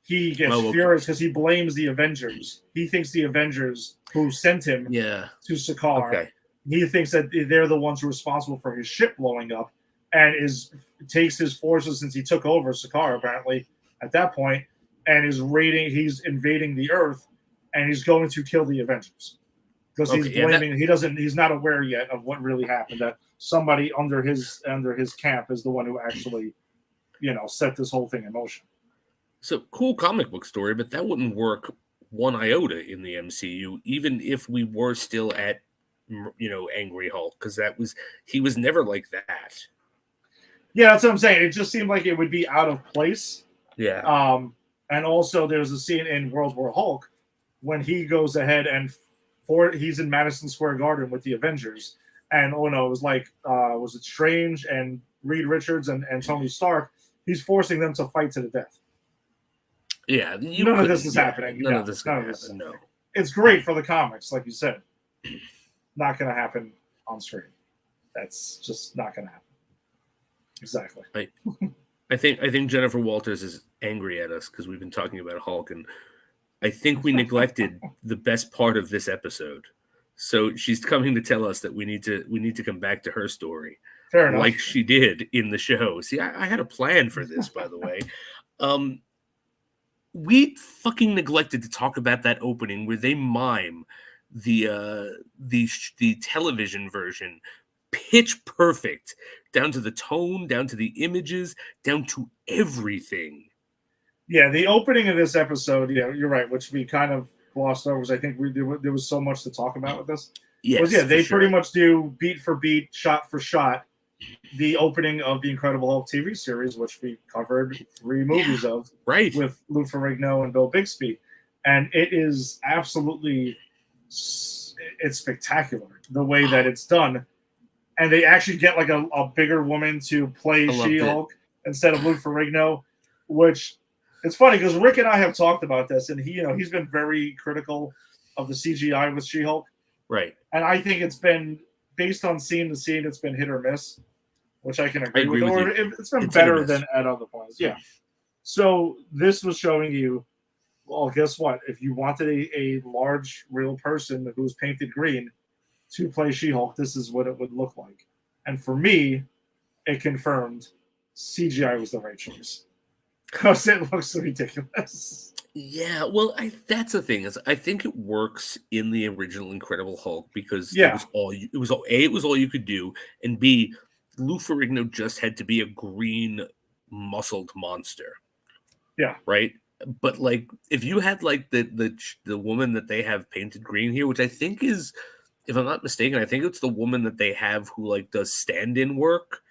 He gets furious because he blames the Avengers. He thinks the Avengers who sent him to Sakaar. Okay. He thinks that they're the ones who are responsible for his ship blowing up, and takes his forces, since he took over Sakaar apparently at that point, and he's invading the Earth, and he's going to kill the Avengers because he's blaming. He's not aware yet of what really happened. That somebody under his camp is the one who actually, set this whole thing in motion. So cool comic book story, but that wouldn't work one iota in the MCU, even if we were still at, Angry Hulk, because he was never like that. Yeah, that's what I'm saying. It just seemed like it would be out of place. Yeah. And also there's a scene in World War Hulk when he goes ahead and he's in Madison Square Garden with the Avengers, and it was like was it Strange and Reed Richards and Tony Stark? He's forcing them to fight to the death. Yeah, none of this is happening. None of this can happen. No, it's great for the comics, like you said. Not going to happen on screen. That's just not going to happen. Exactly. I think Jennifer Walters is angry at us because we've been talking about Hulk, and I think we neglected the best part of this episode. So she's coming to tell us that we need to come back to her story. Fair enough. Like she did in the show. See, I had a plan for this, by the way. We fucking neglected to talk about that opening where they mime the television version pitch perfect, down to the tone, down to the images, down to everything. Yeah, the opening of this episode, you're right, which we kind of glossed over, because I think there was so much to talk about with this. Yes, they pretty much do beat for beat, shot for shot, the opening of the Incredible Hulk TV series, which we covered 3 movies of, right, with Lou Ferrigno and Bill Bixby, and it is absolutely, it's spectacular the way that it's done, and they actually get like a bigger woman to play She-Hulk instead of Lou Ferrigno, which it's funny because Rick and I have talked about this, and he's been very critical of the CGI with She-Hulk, right, and I think it's been based on scene to scene, it's been hit or miss, which I can agree with. Or it's been better than at other points. Yeah. So this was showing you, well, guess what? If you wanted a large, real person who's painted green to play She-Hulk, this is what it would look like. And for me, it confirmed CGI was the right choice because it looks ridiculous. Yeah, well, that's the thing, is I think it works in the original Incredible Hulk because it was all you could do, and B, Lou Ferrigno just had to be a green, muscled monster. Yeah. Right? But like, if you had like the woman that they have painted green here, which I think is, if I'm not mistaken, I think it's the woman that they have who like does stand-in work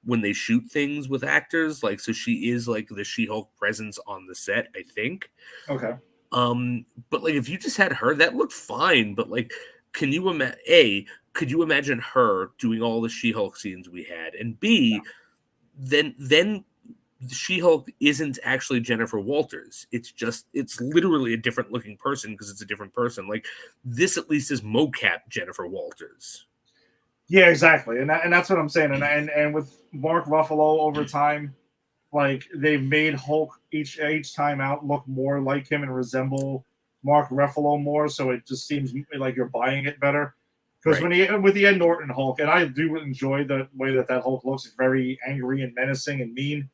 when they shoot things with actors. Like, so she is like the She-Hulk presence on the set, I think. Okay. But like if you just had her, that looked fine. But like, can you imagine? Could you imagine her doing all the She-Hulk scenes we had? And B, then She-Hulk isn't actually Jennifer Walters. It's literally a different looking person because it's a different person. Like this at least is mocap Jennifer Walters. Yeah, exactly, and that's what I'm saying. And with Mark Ruffalo over time, like they've made Hulk each time out look more like him and resemble Mark Ruffalo more. So it just seems like you're buying it better. Because with the Ed Norton Hulk, and I do enjoy the way that Hulk looks, it's very angry and menacing and mean.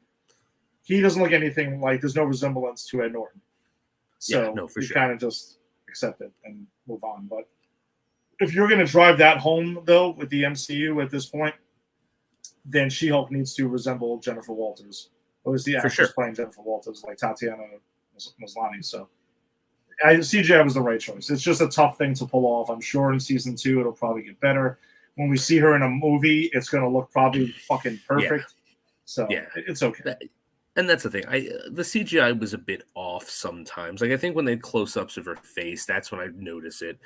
He doesn't look anything like. There's no resemblance to Ed Norton. So you kind of just accept it and move on. But if you're going to drive that home, though, with the MCU at this point, then She-Hulk needs to resemble Jennifer Walters. Or is the actress playing Jennifer Walters, like Tatiana Maslany. So CGI was the right choice. It's just a tough thing to pull off. I'm sure in season 2 it'll probably get better. When we see her in a movie, it's going to look probably fucking perfect. Yeah. So it's okay. And that's the thing. The CGI was a bit off sometimes. Like I think when they had close-ups of her face, that's when I notice it.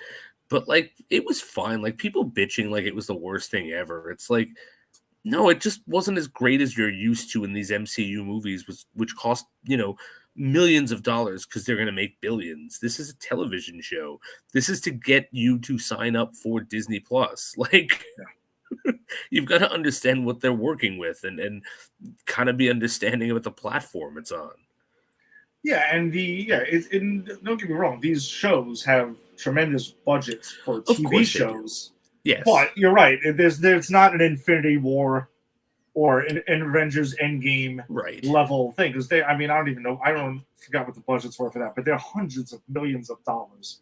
But like it was fine. Like people bitching like it was the worst thing ever. It's like no, it just wasn't as great as you're used to in these MCU movies, which cost millions of dollars because they're going to make billions. This is a television show. This is to get you to sign up for Disney Plus. Like. Yeah. You've got to understand what they're working with and kind of be understanding of the platform it's on. Yeah, and don't get me wrong, these shows have tremendous budgets for TV shows. Yes, but you're right. There's not an Infinity War or an Avengers Endgame level thing because I don't even know. I forgot what the budgets were for that, but they're hundreds of millions of dollars.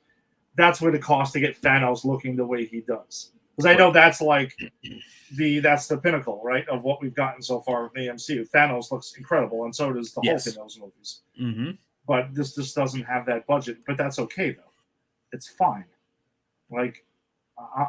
That's what it costs to get Thanos looking the way he does. Because I know that's like that's the pinnacle, right, of what we've gotten so far with the MCU. Thanos looks incredible, and so does the Hulk in those movies. Mm-hmm. But this just doesn't have that budget. But that's okay though; it's fine. Like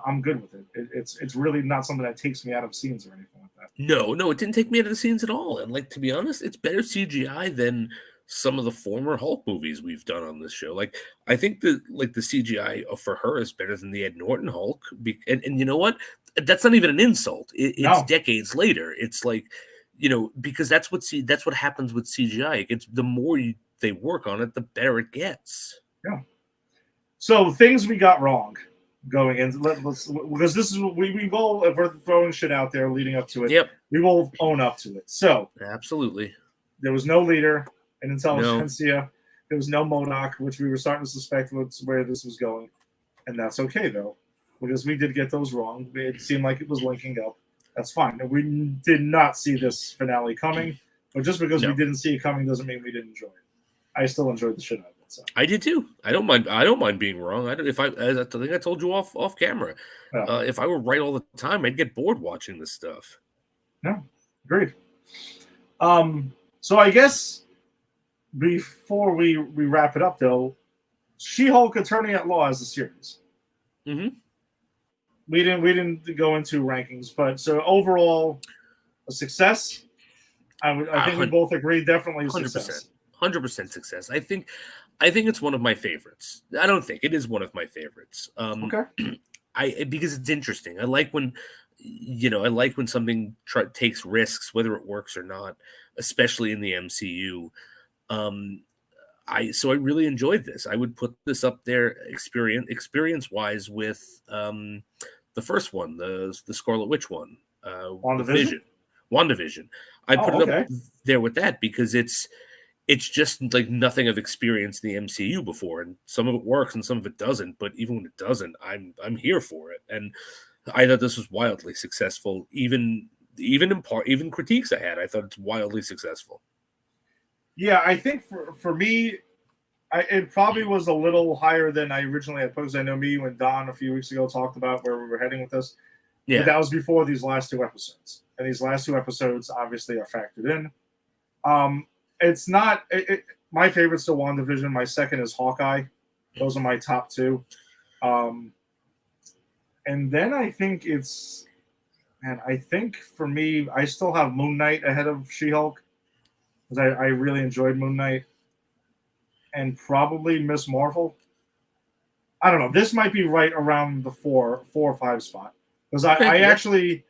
I'm good with it. It's really not something that takes me out of scenes or anything like that. No, it didn't take me out of the scenes at all. And like to be honest, it's better CGI than some of the former Hulk movies we've done on this show. Like I think the CGI for her is better than the Ed Norton Hulk. And you know what? That's not even an insult. It's decades later. It's like, because that's what happens with CGI. It's the more they work on it, the better it gets. Yeah. So things we got wrong going in, because this is we will, if we're throwing shit out there leading up to it, we will own up to it. So absolutely, there was no leader in Intelligentsia. No. There was no MODOK, which we were starting to suspect was where this was going, and that's okay though, because we did get those wrong. It seemed like it was linking up. That's fine. We did not see this finale coming, but just because we didn't see it coming doesn't mean we didn't enjoy it. I still enjoyed the shit out of it. So. I did too. I don't mind being wrong. I think I told you off camera. If I were right all the time, I'd get bored watching this stuff. Yeah, agreed. So I guess before we wrap it up, though, She-Hulk Attorney at Law as a series. Mm-hmm. We didn't go into rankings, but so overall, a success. I think we both agree, definitely a 100%. Success. 100% success. I think it's one of my favorites. I don't think it is one of my favorites. Okay. Because it's interesting. I like when something takes risks, whether it works or not, especially in the MCU. So I really enjoyed this. I would put this up there experience wise with the first one, the Scarlet Witch one, WandaVision. I put it up there with that because it's just like nothing I've experienced in the MCU before, and some of it works and some of it doesn't. But even when it doesn't, I'm here for it, and I thought this was wildly successful. Even in part, even critiques I had, I thought it's wildly successful. Yeah, I think for me, it probably was a little higher than I originally had posed. I know me and Don a few weeks ago talked about where we were heading with this. Yeah, but that was before these last 2 episodes, and these last 2 episodes obviously are factored in. It's not my favorite's still WandaVision. My second is Hawkeye. Those are my top 2. And then I think it's And I think for me, I still have Moon Knight ahead of She-Hulk because I really enjoyed Moon Knight, and probably Miss Marvel. I don't know. This might be right around the four or five spot because Okay, I yeah. actually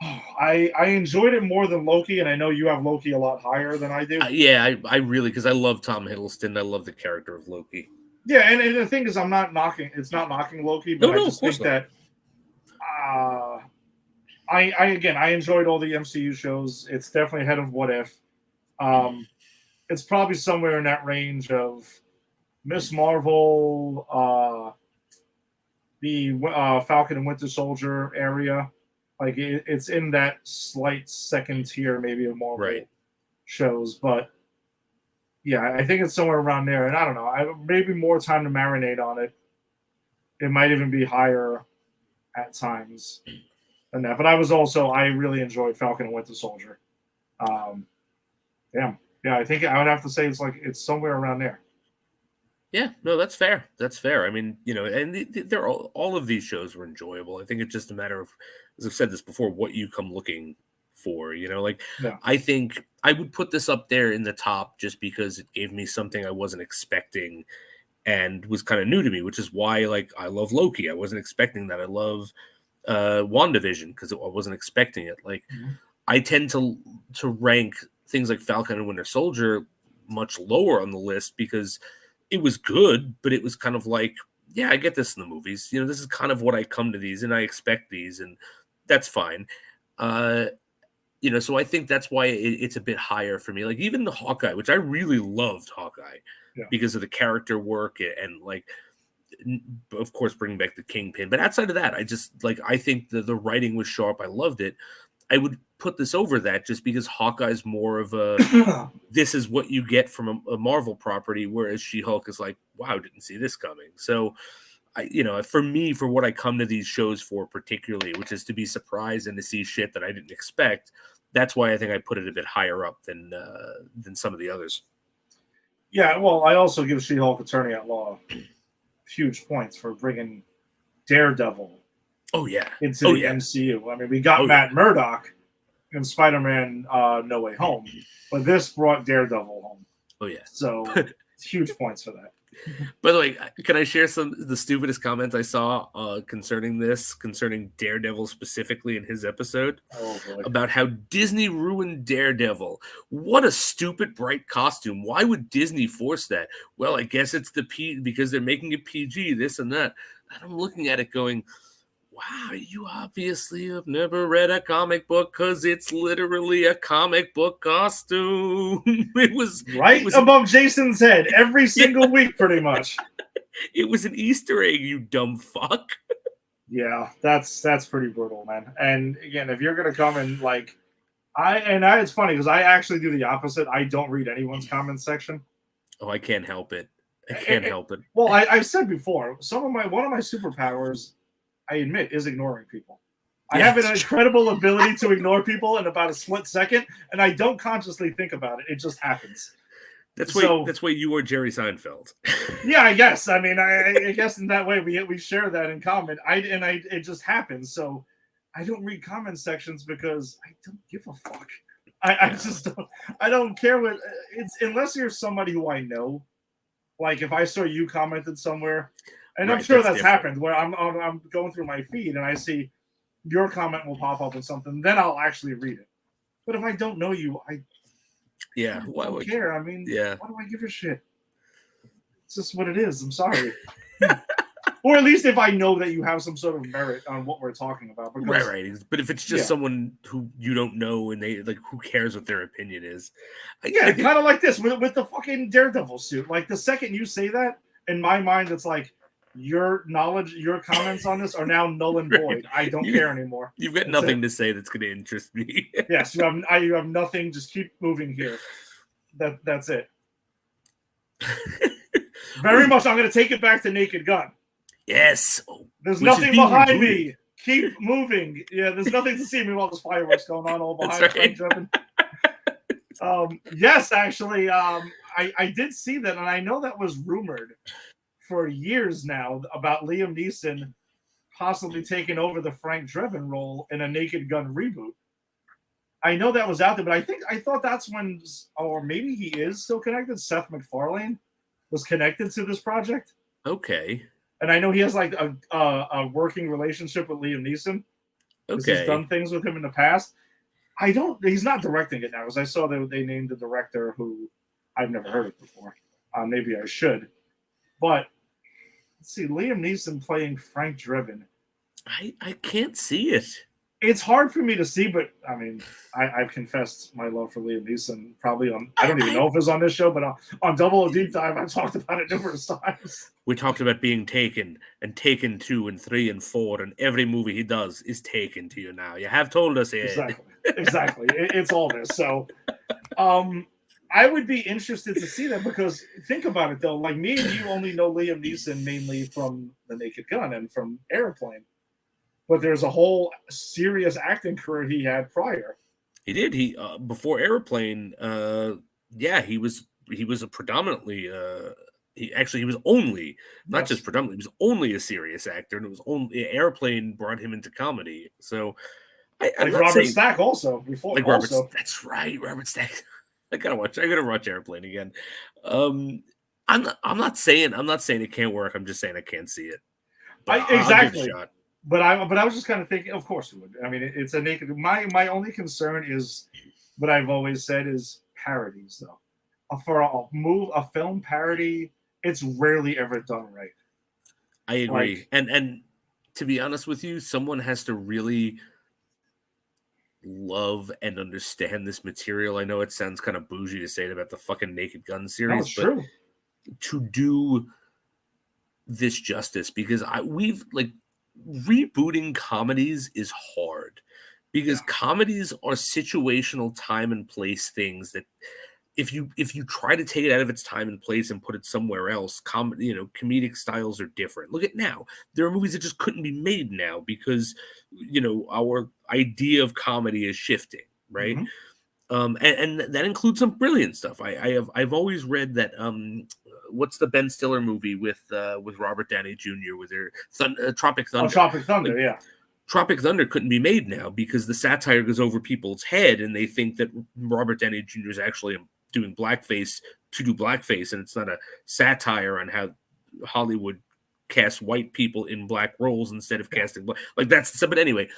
I enjoyed it more than Loki, and I know you have Loki a lot higher than I do. Yeah, I really, because I love Tom Hiddleston. I love the character of Loki. Yeah, and the thing is, I'm not knocking. It's not knocking Loki, but No, I no, of just course think not. that I again I enjoyed all the MCU shows. It's definitely ahead of What If. Um, it's probably somewhere in that range of Miss Marvel, the Falcon and Winter Soldier area. Like it's in that slight second tier, maybe of Right. Marvel shows, but yeah, I think it's somewhere around there. And I don't know, maybe more time to marinate on it. It might even be higher at times than that. But I really enjoyed Falcon and Winter Soldier. Um, yeah, yeah, I think I would have to say it's somewhere around there. Yeah, no, that's fair. That's fair. I mean, and they're all of these shows were enjoyable. I think it's just a matter of, as I've said this before, what you come looking for. Like Yeah, I think I would put this up there in the top just because it gave me something I wasn't expecting and was kind of new to me, which is why like I love Loki. I wasn't expecting that. I love WandaVision because I wasn't expecting it. Like mm-hmm. I tend to rank things like Falcon and Winter Soldier much lower on the list because it was good, but it was kind of like, yeah, I get this in the movies. This is kind of what I come to these and I expect these, and that's fine. Uh, so I think that's why it's a bit higher for me. Like even the Hawkeye, which I really loved Hawkeye Yeah, because of the character work and like, of course, bringing back the Kingpin. But outside of that, I think the writing was sharp. I loved it. I would put this over that just because Hawkeye's more of a this is what you get from a Marvel property, whereas She-Hulk is like, wow, didn't see this coming. So for me, for what I come to these shows for particularly, which is to be surprised and to see shit that I didn't expect, that's why I think I put it a bit higher up than some of the others. yeah. Well, I also give She-Hulk Attorney at Law huge points for bringing Daredevil Oh yeah. into Oh the yeah. MCU. I mean, we got Oh yeah. Matt Murdock in Spider-Man No Way Home, but this brought Daredevil home. Oh yeah. So huge points for that. By the way, can I share the stupidest comments I saw concerning Daredevil specifically in his episode Oh boy. about how Disney ruined Daredevil? What a stupid bright costume. Why would Disney force that? Well, I guess it's because they're making it PG, this and that. And I'm looking at it going, wow, you obviously have never read a comic book because it's literally a comic book costume. It was Above Jason's head every single week, pretty much. It was an Easter egg, you dumb fuck. Yeah, that's pretty brutal, man. And again, if you're gonna come and it's funny because I actually do the opposite. I don't read anyone's comment section. Oh, I can't help it. I can't help it. Well, I've said before, one of my superpowers, I admit, is ignoring people. I have an incredible ability to ignore people in about a split second, and I don't consciously think about it. It just happens. That's why you are Jerry Seinfeld. Yeah, I guess. I mean, I guess in that way we share that in common. It just happens. So I don't read comment sections because I don't give a fuck. I just don't care what it's unless you're somebody who I know. Like if I saw you commented somewhere, and right, I'm sure that's happened where I'm going through my feed and I see your comment will pop up with something, then I'll actually read it. But if I don't know you, I don't care. I mean, why do I give a shit? It's just what it is. I'm sorry. Or at least if I know that you have some sort of merit on what we're talking about. Because, right. But if it's just someone who you don't know and they like, who cares what their opinion is? Kind of like this with the fucking Daredevil suit. Like the second you say that, in my mind, it's like your knowledge, your comments on this are now null and void. I don't care anymore. You've got nothing to say that's going to interest me. Yes, you have nothing. Just keep moving here. That's it. Very much. I'm going to take it back to Naked Gun. Yes. There's nothing behind me. Keep moving. Yeah, there's nothing to see me while there's fireworks going on all behind me. Right. Yes, actually, I did see that, and I know that was rumored for years now about Liam Neeson possibly taking over the Frank Drebin role in a Naked Gun reboot. I know that was out there, but I thought that's when, or maybe he is still connected. Seth MacFarlane was connected to this project. Okay. And I know he has like a working relationship with Liam Neeson because he's done things with him in the past. He's not directing it now because I saw that they named a director who I've never heard of before. Maybe I should. But let's see, Liam Neeson playing Frank Drebin. I can't see it. It's hard for me to see, but I mean, I've confessed my love for Liam Neeson probably on, I don't even know if it's on this show, but on Double O Deep Dive, I've talked about it numerous times. We talked about being Taken and Taken 2 and 3 and 4, and every movie he does is Taken to you now. You have told us it. Exactly. It's all this. So, I would be interested to see that because think about it though, like me and you only know Liam Neeson mainly from The Naked Gun and from Airplane. But there's a whole serious acting career he had prior. He did. He before Airplane, he was a predominantly he was only not just predominantly, he was only a serious actor, and it was only Airplane brought him into comedy. So like Robert Stack also before like Robert, that's right, Robert Stack. I gotta watch Airplane again. I'm not saying it can't work. I'm just saying I can't see it. Exactly. But I was just kind of thinking, of course it would. I mean, it's a naked. My only concern is what I've always said is parodies, though. For a film parody, it's rarely ever done right. I agree, and to be honest with you, someone has to really love and understand this material. I know it sounds kind of bougie to say it about the fucking Naked Gun series, but true. To do this justice, because we've rebooting comedies is hard because comedies are situational time and place things that if you try to take it out of its time and place and put it somewhere else, comedic styles are different. Look at now. There are movies that just couldn't be made now because our idea of comedy is shifting, right? Mm-hmm. And that includes some brilliant stuff. I've always read that what's the Ben Stiller movie with Robert Downey Jr. with their Tropic Thunder? Tropic Thunder, Tropic Thunder couldn't be made now because the satire goes over people's head and they think that Robert Downey Jr. is actually doing blackface to do blackface, and it's not a satire on how Hollywood casts white people in black roles instead of casting black. Like that's but anyway.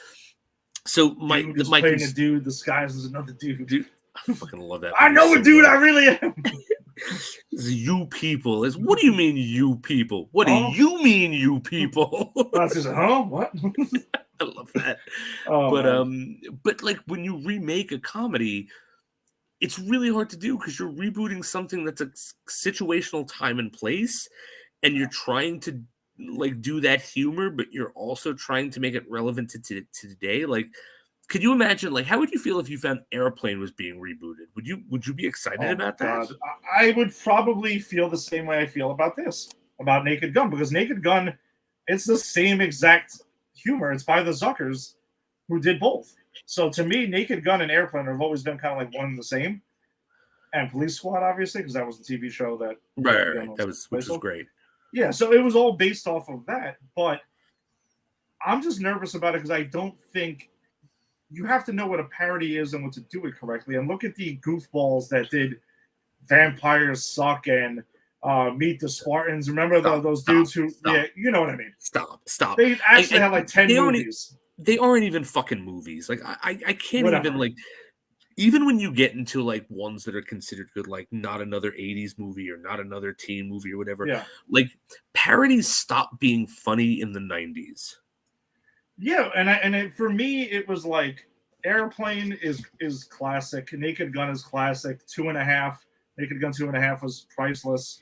So my playing a dude disguised as another dude. I fucking love that. I know a dude. I really am. You people is what do you mean you people? What do you mean you people? That's just what? I love that. But like when you remake a comedy, it's really hard to do because you're rebooting something that's a situational time and place, and you're trying to do that humor, but you're also trying to make it relevant to today. Like, could you imagine? Like, how would you feel if you found Airplane was being rebooted? Would you be excited about that? God. I would probably feel the same way I feel about Naked Gun, because Naked Gun, it's the same exact humor. It's by the Zuckers who did both. So to me, Naked Gun and Airplane have always been kind of like one and the same. And Police Squad, obviously, because that was the TV show that right. Which was great. Yeah, so it was all based off of that. But I'm just nervous about it because I don't think you have to know what a parody is and what to do it correctly. And look at the goofballs that did Vampires Suck and Meet the Spartans. Remember those dudes who? Yeah, you know what I mean. Stop. They actually had like 10 movies. They aren't even fucking movies. Like I can't even even when you get into like ones that are considered good, like Not Another 80s movie or Not Another Teen movie or whatever. Yeah. Like parodies stopped being funny in the 90s. Yeah, and for me it was like Airplane is classic. Naked Gun is classic. 2.5. Naked Gun 2.5 was priceless.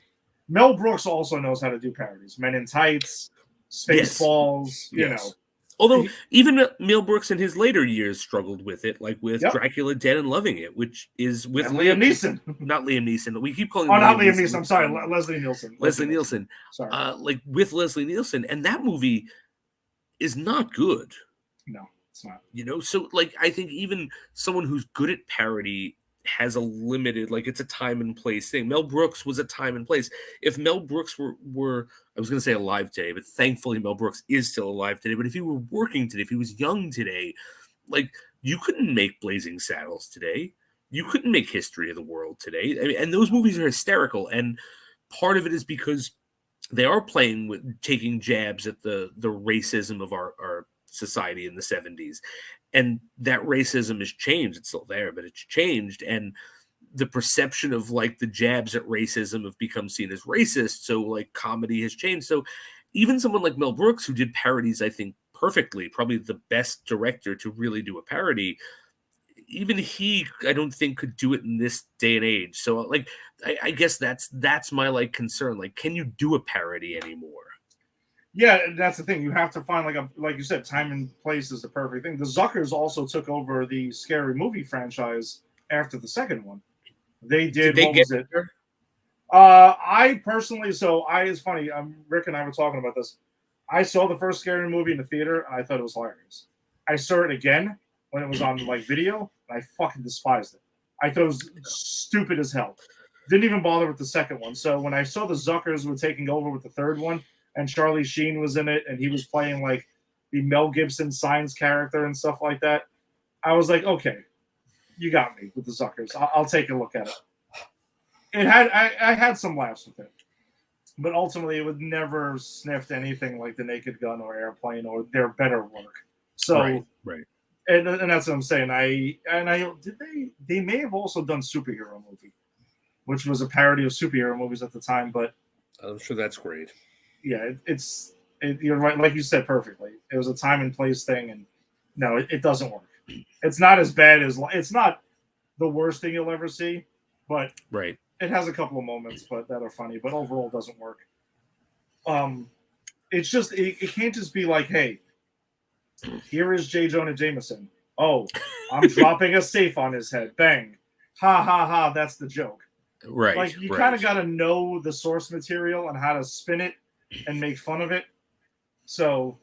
Mel Brooks also knows how to do parodies. Men in Tights, Spaceballs, you know. Although even Mel Brooks in his later years struggled with it, like with Dracula Dead and Loving It, which is with Liam Neeson. Not Liam Neeson. We keep calling him not Liam Neeson. I'm sorry, Leslie Nielsen. Leslie Nielsen. Sorry. Like with Leslie Nielsen. And that movie is not good. No, it's not. So like I think even someone who's good at parody has a limited, like, it's a time and place thing. Mel Brooks was a time and place. If Mel Brooks were I was going to say alive today, but thankfully Mel Brooks is still alive today. But if he were working today, if he was young today, like, you couldn't make Blazing Saddles today. You couldn't make History of the World today. I mean, and those movies are hysterical. And part of it is because they are playing with taking jabs at the racism of our society in the 70s. And that racism has changed. It's still there, but it's changed. And the perception of, like, the jabs at racism have become seen as racist. So, like, comedy has changed. So even someone like Mel Brooks, who did parodies, I think, perfectly, probably the best director to really do a parody, even he, I don't think, could do it in this day and age. So, like, I guess that's my, like, concern. Like, can you do a parody anymore? Yeah, that's the thing. You have to find, like you said, time and place is the perfect thing. The Zuckers also took over the Scary Movie franchise after the second one. They did what was it? There? I personally, it's funny. Rick and I were talking about this. I saw the first Scary Movie in the theater, and I thought it was hilarious. I saw it again when it was on, like, video, and I fucking despised it. I thought it was stupid as hell. Didn't even bother with the second one. So when I saw the Zuckers were taking over with the third one, and Charlie Sheen was in it, and he was playing, like, the Mel Gibson Signs character and stuff like that, I was like, okay, you got me with the Zuckers. I'll take a look at it. I had some laughs with it, but ultimately it would never sniffed anything like The Naked Gun or Airplane or their better work. So right. And that's what I'm saying. They may have also done Superhero Movie, which was a parody of superhero movies at the time, but I'm sure that's great. Yeah, you're right, like you said perfectly. It was a time and place thing, and no, it doesn't work. It's not as bad as, it's not the worst thing you'll ever see, but right. It has a couple of moments, but that are funny. But overall, it doesn't work. It's just it can't just be like, hey, here is J. Jonah Jameson. Oh, I'm dropping a safe on his head. Bang, ha ha ha. That's the joke. Right. Like, you kind of got to know the source material and how to spin it and make fun of it. So,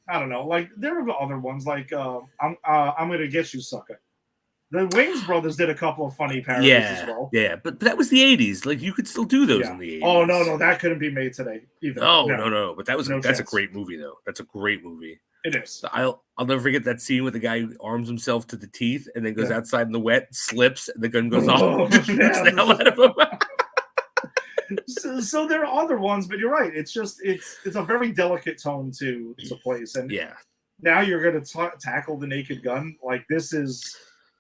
I don't know. Like, there are other ones like I'm gonna get you, sucker. The Wayans brothers did a couple of funny parodies as well. Yeah, but that was the 80s. Like, you could still do those in the 80s. Oh no, that couldn't be made today either. No. But that's chance. a great movie, though. That's a great movie. It is. I'll never forget that scene with the guy who arms himself to the teeth and then goes outside in the wet, slips, and the gun goes off, shoots the hell out of him. So there are other ones, but you're right. It's just it's a very delicate tone to place, and now you're going to tackle The Naked Gun. Like, this is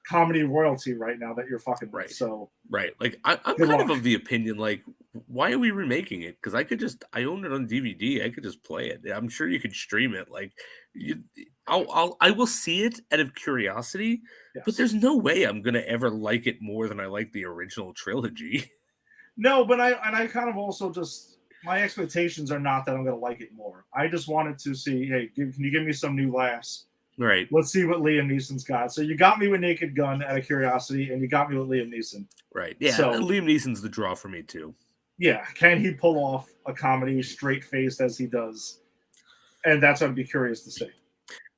comedy royalty right now that you're fucking with. So like, I'm kind of the opinion, like, why are we remaking it? Because I own it on DVD. I could just play it. I'm sure you could stream it. Like, I will see it out of curiosity, but there's no way I'm gonna ever like it more than I like the original trilogy. No, but I kind of also just, my expectations are not that I'm gonna like it more. I just wanted to see, hey, can you give me some new laughs? Right. Let's see what Liam Neeson's got. So you got me with Naked Gun out of curiosity, and you got me with Liam Neeson. Right. Yeah. So Liam Neeson's the draw for me too. Yeah. Can he pull off a comedy straight faced as he does? And that's what I'd be curious to see.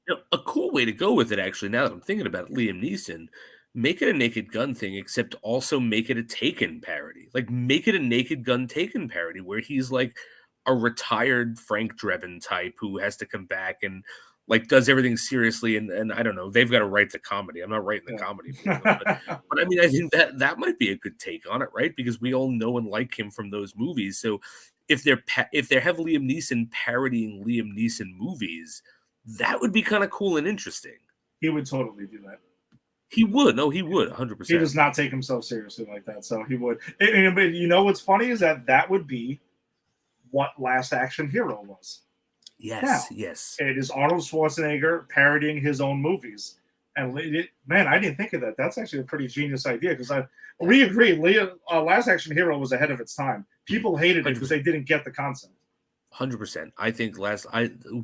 You know, a cool way to go with it, actually, now that I'm thinking about it, Liam Neeson, make it a Naked Gun thing, except also make it a Taken parody. Like, make it a Naked Gun Taken parody where he's like a retired Frank Drebin type who has to come back and, like, does everything seriously, and I don't know, they've got to write the comedy. I'm not writing the comedy for them, but I mean, I think that might be a good take on it, right? Because we all know and like him from those movies. So if they have Liam Neeson parodying Liam Neeson movies, that would be kind of cool and interesting. He would totally do that. He would. No, he would. 100%. He does not take himself seriously like that, so he would. But you know what's funny is that would be what Last Action Hero was. Yes. It is Arnold Schwarzenegger parodying his own movies. And man, I didn't think of that. That's actually a pretty genius idea, because we agree. Last Action Hero was ahead of its time. People hated it because they didn't get the concept. 100%. I think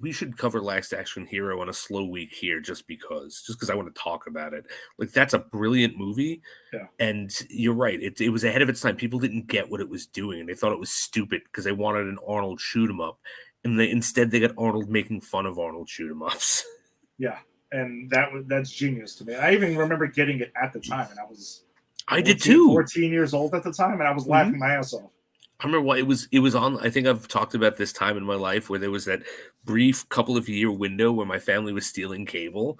we should cover Last Action Hero on a slow week here, just because I want to talk about it. Like, that's a brilliant movie. Yeah. And you're right. It was ahead of its time. People didn't get what it was doing, and they thought it was stupid because they wanted an Arnold shoot 'em up. And instead they got Arnold making fun of Arnold shoot 'em ups. Yeah. And that's genius to me. I even remember getting it at the time, and I was I did too. 14 years old at the time, and I was laughing my ass off. I remember what it was on. I think I've talked about this time in my life where there was that brief couple of year window where my family was stealing cable,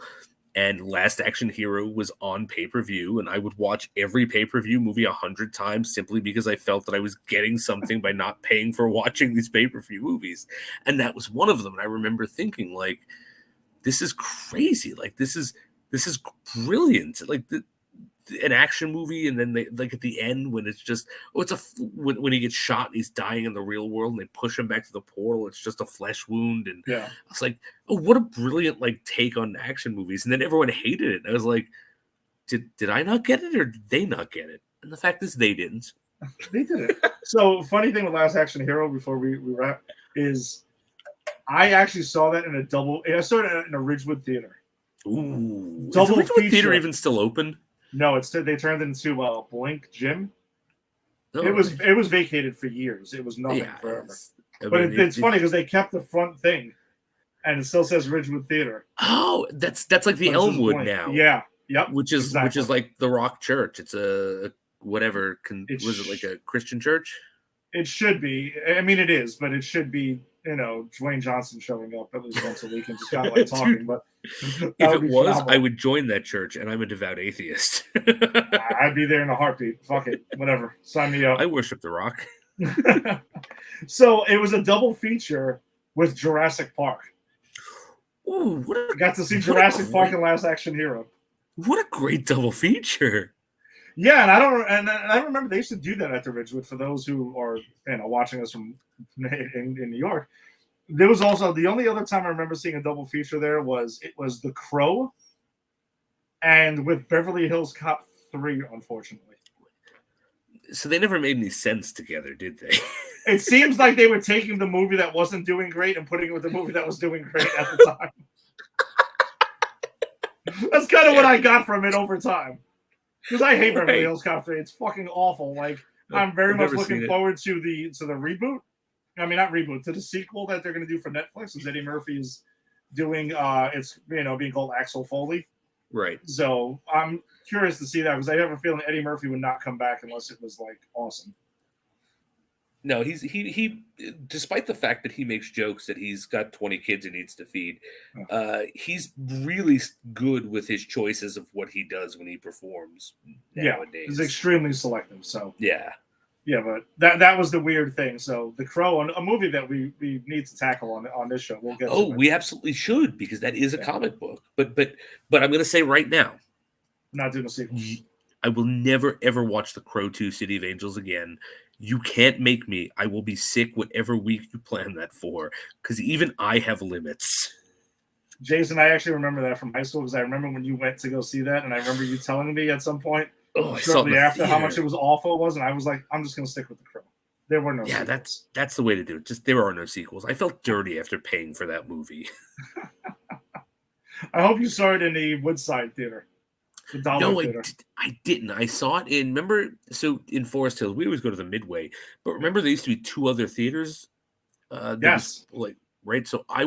and Last Action Hero was on pay-per-view, and I would watch every pay-per-view movie 100 times simply because I felt that I was getting something by not paying for watching these pay-per-view movies. And that was one of them. And I remember thinking, like, this is crazy. Like, this is brilliant. Like, an action movie, and then they, like, at the end when it's just when he gets shot and he's dying in the real world and they push him back to the portal, it's just a flesh wound. And Yeah, I was like, oh, what a brilliant, like, take on action movies. And then everyone hated it, and I was like, did I not get it, or did they not get it? And the fact is they didn't. They did it. So funny thing with Last Action Hero before we wrap is I actually saw that in a double. I saw it in a Ridgewood theater. Ooh, Double is the Ridgewood feature. Theater even still open? No, they turned it into Blink Gym. No, it was vacated for years. It was nothing forever. But it's funny because they kept the front thing, and it still says Ridgewood Theater. Oh, that's like the Elmwood now. Yeah, yep. Which is like the Rock Church. It's a whatever. Was it like a Christian church? It should be. I mean, it is, but it should be. Dwayne Johnson showing up at least once a week and just kind of like talking. But if it was, phenomenal. I would join that church, and I'm a devout atheist. I'd be there in a heartbeat. Fuck it, whatever. Sign me up. I worship the Rock. So it was a double feature with Jurassic Park. Ooh, got to see Jurassic Park and Last Action Hero. What a great double feature! Yeah, and I remember they used to do that at the Ridgewood for those who are watching us from in New York. There was also the only other time I remember seeing a double feature there was The Crow and with Beverly Hills Cop 3, unfortunately. So they never made any sense together, did they? It seems like they were taking the movie that wasn't doing great and putting it with the movie that was doing great at the time. That's kind of what I got from it over time. Because I hate Beverly Hills Cop 3. It's fucking awful. Like, I'm very much looking forward to the reboot. I mean, not reboot, to the sequel that they're going to do for Netflix. As Eddie Murphy is doing, it's being called Axel Foley. Right. So I'm curious to see that because I have a feeling Eddie Murphy would not come back unless it was like awesome. No, he despite the fact that he makes jokes that he's got 20 kids he needs to feed, he's really good with his choices of what he does when he performs nowadays. Yeah, he's extremely selective. So yeah, but that was the weird thing. So The Crow, a movie that we need to tackle on this show. We'll get. Oh, we absolutely should because that is a comic book. But I'm going to say right now, not doing a sequel. I will never ever watch The Crow 2: City of Angels again. You can't make me. I will be sick whatever week you plan that for, because even I have limits. Jason, I actually remember that from high school because I remember when you went to go see that, and I remember you telling me at some point shortly after how much it was awful it was, and I was like, I'm just going to stick with The Crow. There were no sequels. That's the way to do it. Just there are no sequels. I felt dirty after paying for that movie. I hope you saw it in the Woodside Theater. No, I didn't. I saw it in Forest Hills. We always go to the Midway, but remember there used to be two other theaters. Yes, right. So I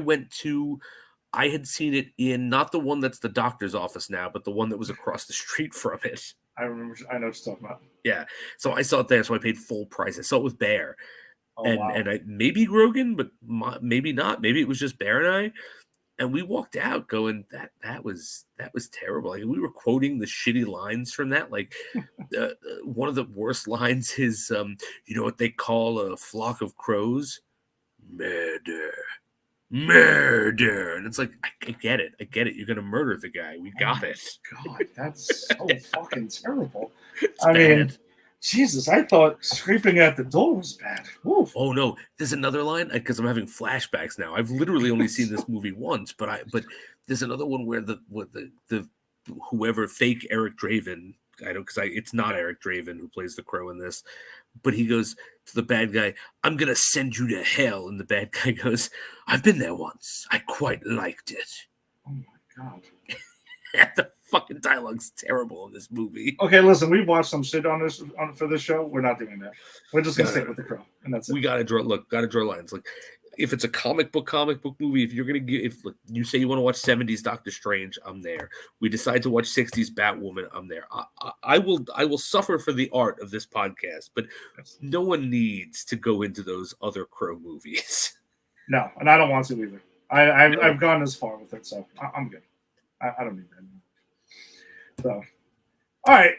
had seen it in not the one that's the doctor's office now, but the one that was across the street from it. I remember. I know what you're talking about. Yeah. So I saw it there. So I paid full price. I saw it with Bear, and wow. I maybe Grogan, but maybe not. Maybe it was just Bear and I. And we walked out going, that was terrible. Like, we were quoting the shitty lines from that. Like, one of the worst lines is, you know what they call a flock of crows? Murder. And it's like, I get it. You're going to murder the guy. We got it. God, that's so fucking terrible. It's bad. Jesus, I thought scraping at the door was bad. Oof. Oh no, there's another line because I'm having flashbacks now. I've literally only seen this movie once, but there's another one where the whoever fake Eric Draven, it's not Eric Draven who plays the Crow in this, but he goes to the bad guy, "I'm gonna send you to hell," and the bad guy goes, "I've been there once. I quite liked it." Oh my God. The fucking dialogue's terrible in this movie. Okay, listen, we've watched some shit for this show. We're not doing that. We're just gonna stick with The Crow, and that's it. We gotta draw lines. Like, if it's a comic book movie, if you're gonna give, if you say you want to watch 70s Doctor Strange, I'm there. We decide to watch 60s Batwoman, I'm there. I will suffer for the art of this podcast, but no one needs to go into those other Crow movies. No, and I don't want to either. I've gone this far with it, so I'm good. I don't need that anymore. So, all right.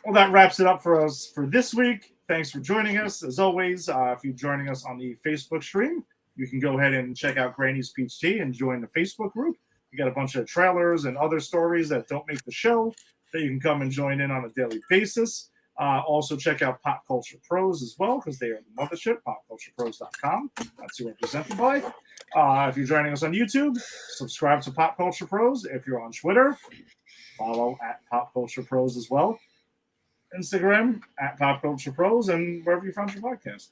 Well, that wraps it up for us for this week. Thanks for joining us. As always, if you're joining us on the Facebook stream, you can go ahead and check out Granny's Peach Tea and join the Facebook group. We got a bunch of trailers and other stories that don't make the show that you can come and join in on a daily basis. Also, check out Pop Culture Pros as well, because they are the mothership, popculturepros.com. That's who we're presented by. If you're joining us on YouTube, subscribe to Pop Culture Pros. If you're on Twitter, follow at Pop Culture Pros as well. Instagram at Pop Culture Pros, and wherever you found your podcast.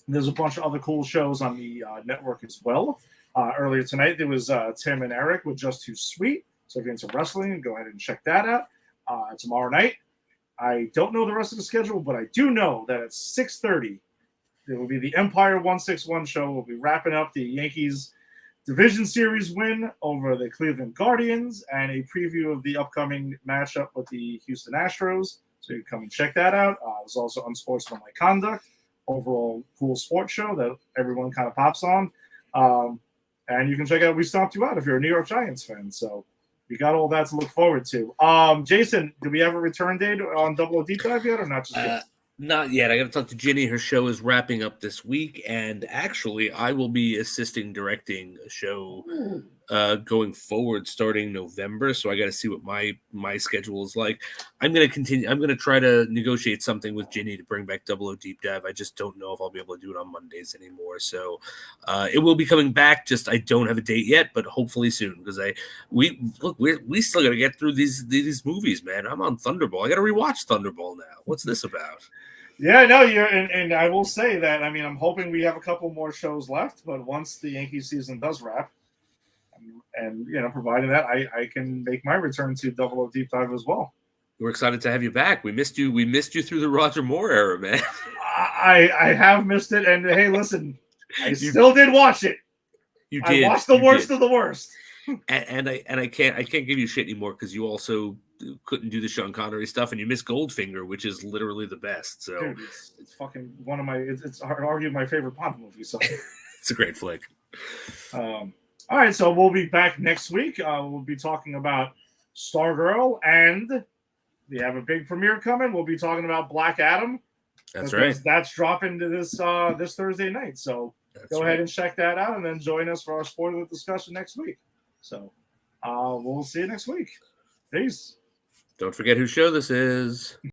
There's a bunch of other cool shows on the network as well. Earlier tonight, there was Tim and Eric with Just Too Sweet. So if you're into wrestling, go ahead and check that out. Tomorrow night, I don't know the rest of the schedule, but I do know that at 6:30, there will be the Empire 161 show. We'll be wrapping up the Yankees Division Series win over the Cleveland Guardians and a preview of the upcoming matchup with the Houston Astros. So you can come and check that out. There's also Unsportsmanlike Conduct, overall cool sports show that everyone kind of pops on. And you can check out We Stomped You Out if you're a New York Giants fan. So we got all that to look forward to. Jason, do we have a return date on Double O Deep Dive yet or not just yet? Not yet. I got to talk to Ginny. Her show is wrapping up this week, and actually, I will be assisting directing a show going forward starting November. So I got to see what my schedule is like. I'm going to continue. I'm going to try to negotiate something with Ginny to bring back Double O Deep Dive. I just don't know if I'll be able to do it on Mondays anymore. So it will be coming back. Just I don't have a date yet, but hopefully soon because we still got to get through these movies, man. I'm on Thunderball. I got to rewatch Thunderball now. What's this about? Yeah, no, and I will say that, I mean, I'm hoping we have a couple more shows left, but once the Yankee season does wrap, and, providing that, I can make my return to Double O Deep Dive as well. We're excited to have you back. We missed you. We missed you through the Roger Moore era, man. I have missed it, and hey, listen, I still did watch it. You did. I watched the worst of the worst. And I can't give you shit anymore because you also couldn't do the Sean Connery stuff, and you missed Goldfinger, which is literally the best. So dude, it's fucking one of my. It's arguably my favorite Bond movie. So it's a great flick. All right, so we'll be back next week. We'll be talking about Stargirl, and we have a big premiere coming. We'll be talking about Black Adam. That's right. That's dropping to this Thursday night. So go ahead and check that out, and then join us for our spoiler discussion next week. So we'll see you next week. Peace. Don't forget whose show this is.